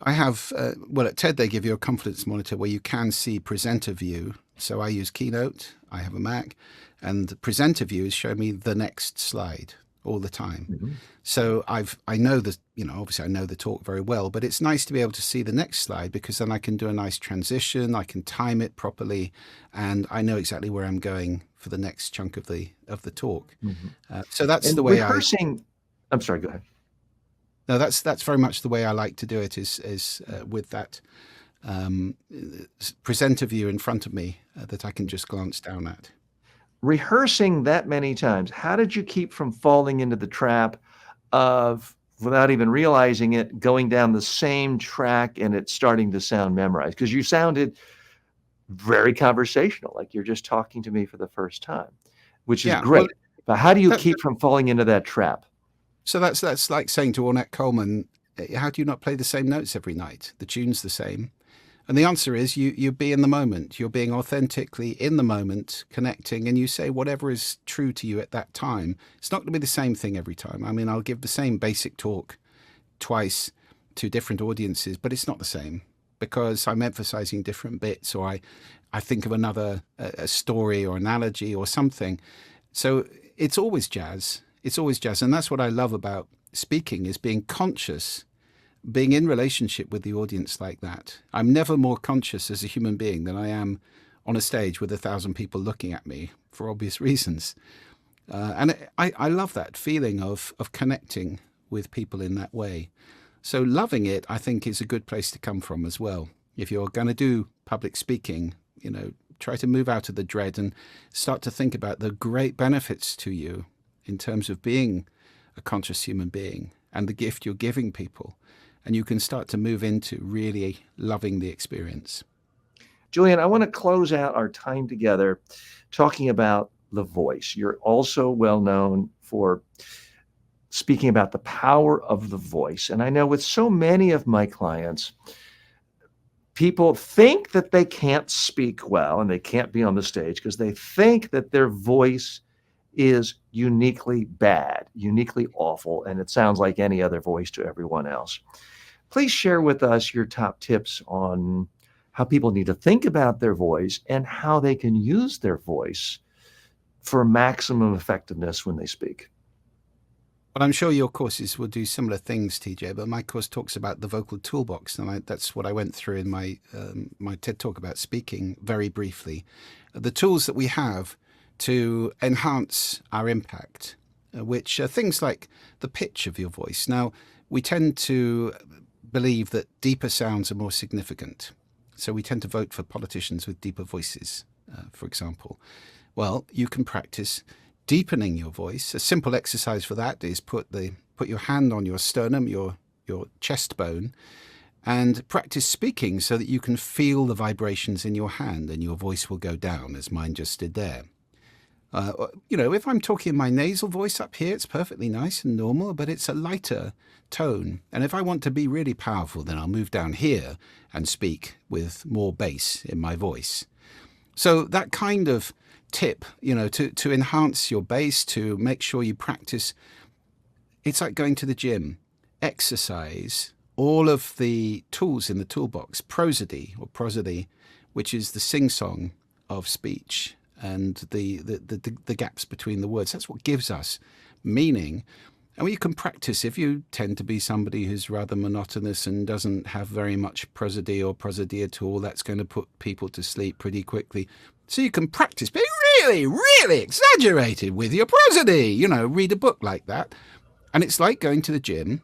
I have, well, at TED, they give you a confidence monitor where you can see presenter view. So I use Keynote. I have a Mac. And presenter views show me the next slide all the time. So I know the, obviously I know the talk very well, but it's nice to be able to see the next slide, because then I can do a nice transition. I can time it properly, and I know exactly where I'm going for the next chunk of the talk. So that's and the way rehearsing. I'm sorry, go ahead. No, that's very much the way I like to do it. Is with that presenter view in front of me that I can just glance down at. Rehearsing that many times, how did you keep from falling into the trap of, without even realizing it, going down the same track and it starting to sound memorized? Because you sounded very conversational, like you're just talking to me for the first time, which is great. Well, but how do you keep from falling into that trap? So that's like saying to Ornette Coleman, how do you not play the same notes every night? The tune's the same. And the answer is you be in the moment. You're being authentically in the moment, connecting, and you say whatever is true to you at that time. It's not going to be the same thing every time. I mean, I'll give the same basic talk twice to different audiences, but it's not the same, because I'm emphasizing different bits, or I think of another a story or analogy or something. So it's always jazz. It's always jazz. And that's what I love about speaking, is being conscious, being in relationship with the audience like that. I'm never more conscious as a human being than I am on a stage with 1,000 people looking at me, for obvious reasons. And I love that feeling of connecting with people in that way. So loving it, I think, is a good place to come from as well. If you're going to do public speaking, try to move out of the dread and start to think about the great benefits to you in terms of being a conscious human being and the gift you're giving people. And you can start to move into really loving the experience. Julian, I want to close out our time together talking about the voice. You're also well known for speaking about the power of the voice. And I know with so many of my clients, people think that they can't speak well and they can't be on the stage because they think that their voice is uniquely bad, uniquely awful, and it sounds like any other voice to everyone else. Please share with us your top tips on how people need to think about their voice and how they can use their voice for maximum effectiveness when they speak. Well, I'm sure your courses will do similar things, TJ, but my course talks about the vocal toolbox, and that's what I went through in my TED Talk about speaking very briefly. The tools that we have to enhance our impact, which are things like the pitch of your voice. Now, we tend to believe that deeper sounds are more significant. So we tend to vote for politicians with deeper voices, for example. Well, you can practice deepening your voice. A simple exercise for that is put your hand on your sternum, your chest bone, And practice speaking so that you can feel the vibrations in your hand and your voice will go down, as mine just did there. If I'm talking in my nasal voice up here, it's perfectly nice and normal, but it's a lighter tone. And if I want to be really powerful, then I'll move down here and speak with more bass in my voice. So that kind of tip, to enhance your bass, to make sure you practice, it's like going to the gym. Exercise all of the tools in the toolbox, prosody, which is the sing-song of speech, and the gaps between the words. That's what gives us meaning. And you can practice if you tend to be somebody who's rather monotonous and doesn't have very much prosody or prosody at all. That's going to put people to sleep pretty quickly. So you can practice being really, really exaggerated with your prosody. Read a book like that. And it's like going to the gym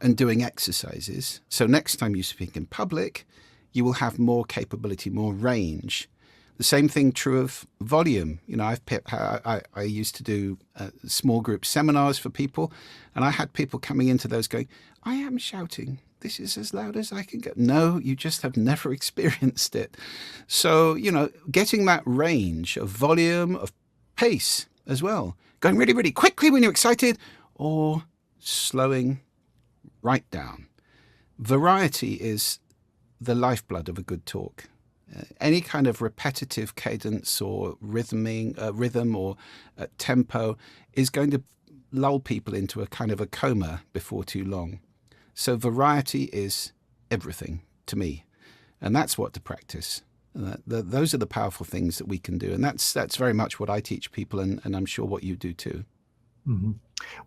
and doing exercises. So next time you speak in public, you will have more capability, more range. The same thing true of volume. I used to do small group seminars for people, and I had people coming into those going, I am shouting. This is as loud as I can go. No, you just have never experienced it. So, getting that range of volume, of pace as well, going really, really quickly when you're excited, or slowing right down. Variety is the lifeblood of a good talk. Any kind of repetitive cadence or rhythm or tempo is going to lull people into a kind of a coma before too long. So variety is everything to me, and that's what to practice. Those are the powerful things that we can do, and that's very much what I teach people, and I'm sure what you do too. Mm-hmm.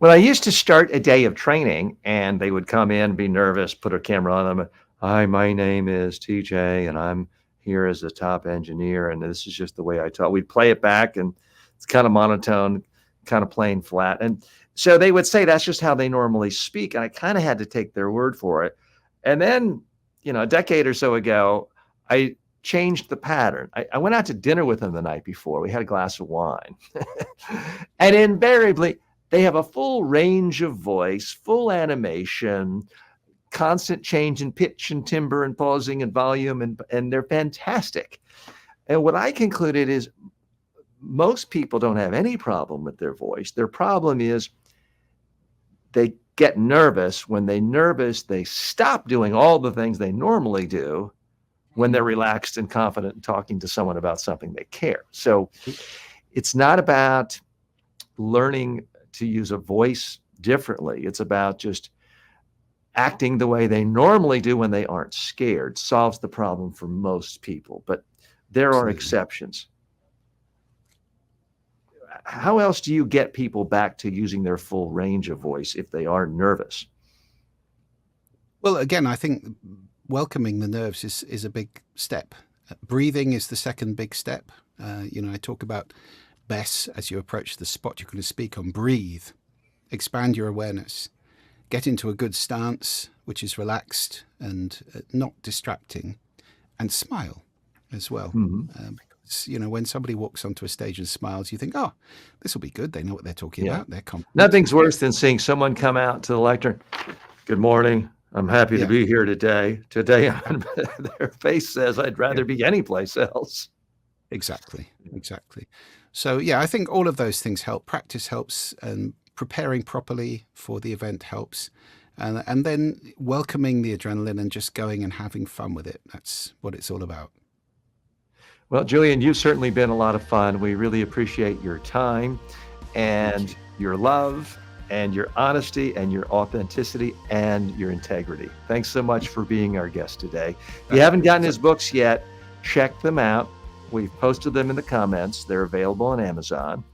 Well, I used to start a day of training, and they would come in, be nervous, put a camera on them. Hi, my name is TJ, and I'm here as a top engineer, and this is just the way I talk. We'd play it back, and it's kind of monotone, kind of plain flat. And so they would say that's just how they normally speak. And I kind of had to take their word for it. And then, a decade or so ago, I changed the pattern. I went out to dinner with them the night before. We had a glass of wine. And invariably, they have a full range of voice, full animation, constant change in pitch and timbre and pausing and volume, and they're fantastic. And what I concluded is most people don't have any problem with their voice. Their problem is they get nervous. When they're nervous, they stop doing all the things they normally do when they're relaxed and confident and talking to someone about something they care. So it's not about learning to use a voice differently. It's about just acting the way they normally do when they aren't scared. Solves the problem for most people, but there are exceptions. How else do you get people back to using their full range of voice if they are nervous? Well, again, I think welcoming the nerves is a big step. Breathing is the second big step. I talk about Bess as you approach the spot you're going to speak on. Breathe, expand your awareness. Get into a good stance, which is relaxed and not distracting, and smile as well. Mm-hmm. Because, when somebody walks onto a stage and smiles, you think, oh, this will be good. They know what they're talking about. They're confident. Nothing's worse than seeing someone come out to the lectern. Good morning. I'm happy to be here today. Today, their face says, I'd rather be anyplace else. Exactly. So, I think all of those things help. Practice helps, and preparing properly for the event helps, and then welcoming the adrenaline and just going and having fun with it. That's what it's all about. Well, Julian, you've certainly been a lot of fun. We really appreciate your time and your love and your honesty and your authenticity and your integrity. Thanks so much for being our guest today. If you haven't gotten his books yet, check them out. We've posted them in the comments. They're available on Amazon.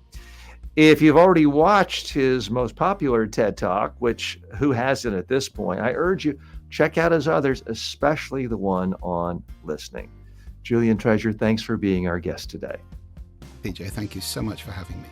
If you've already watched his most popular TED Talk, which who hasn't at this point, I urge you, check out his others, especially the one on listening. Julian Treasure, thanks for being our guest today. PJ, thank you so much for having me.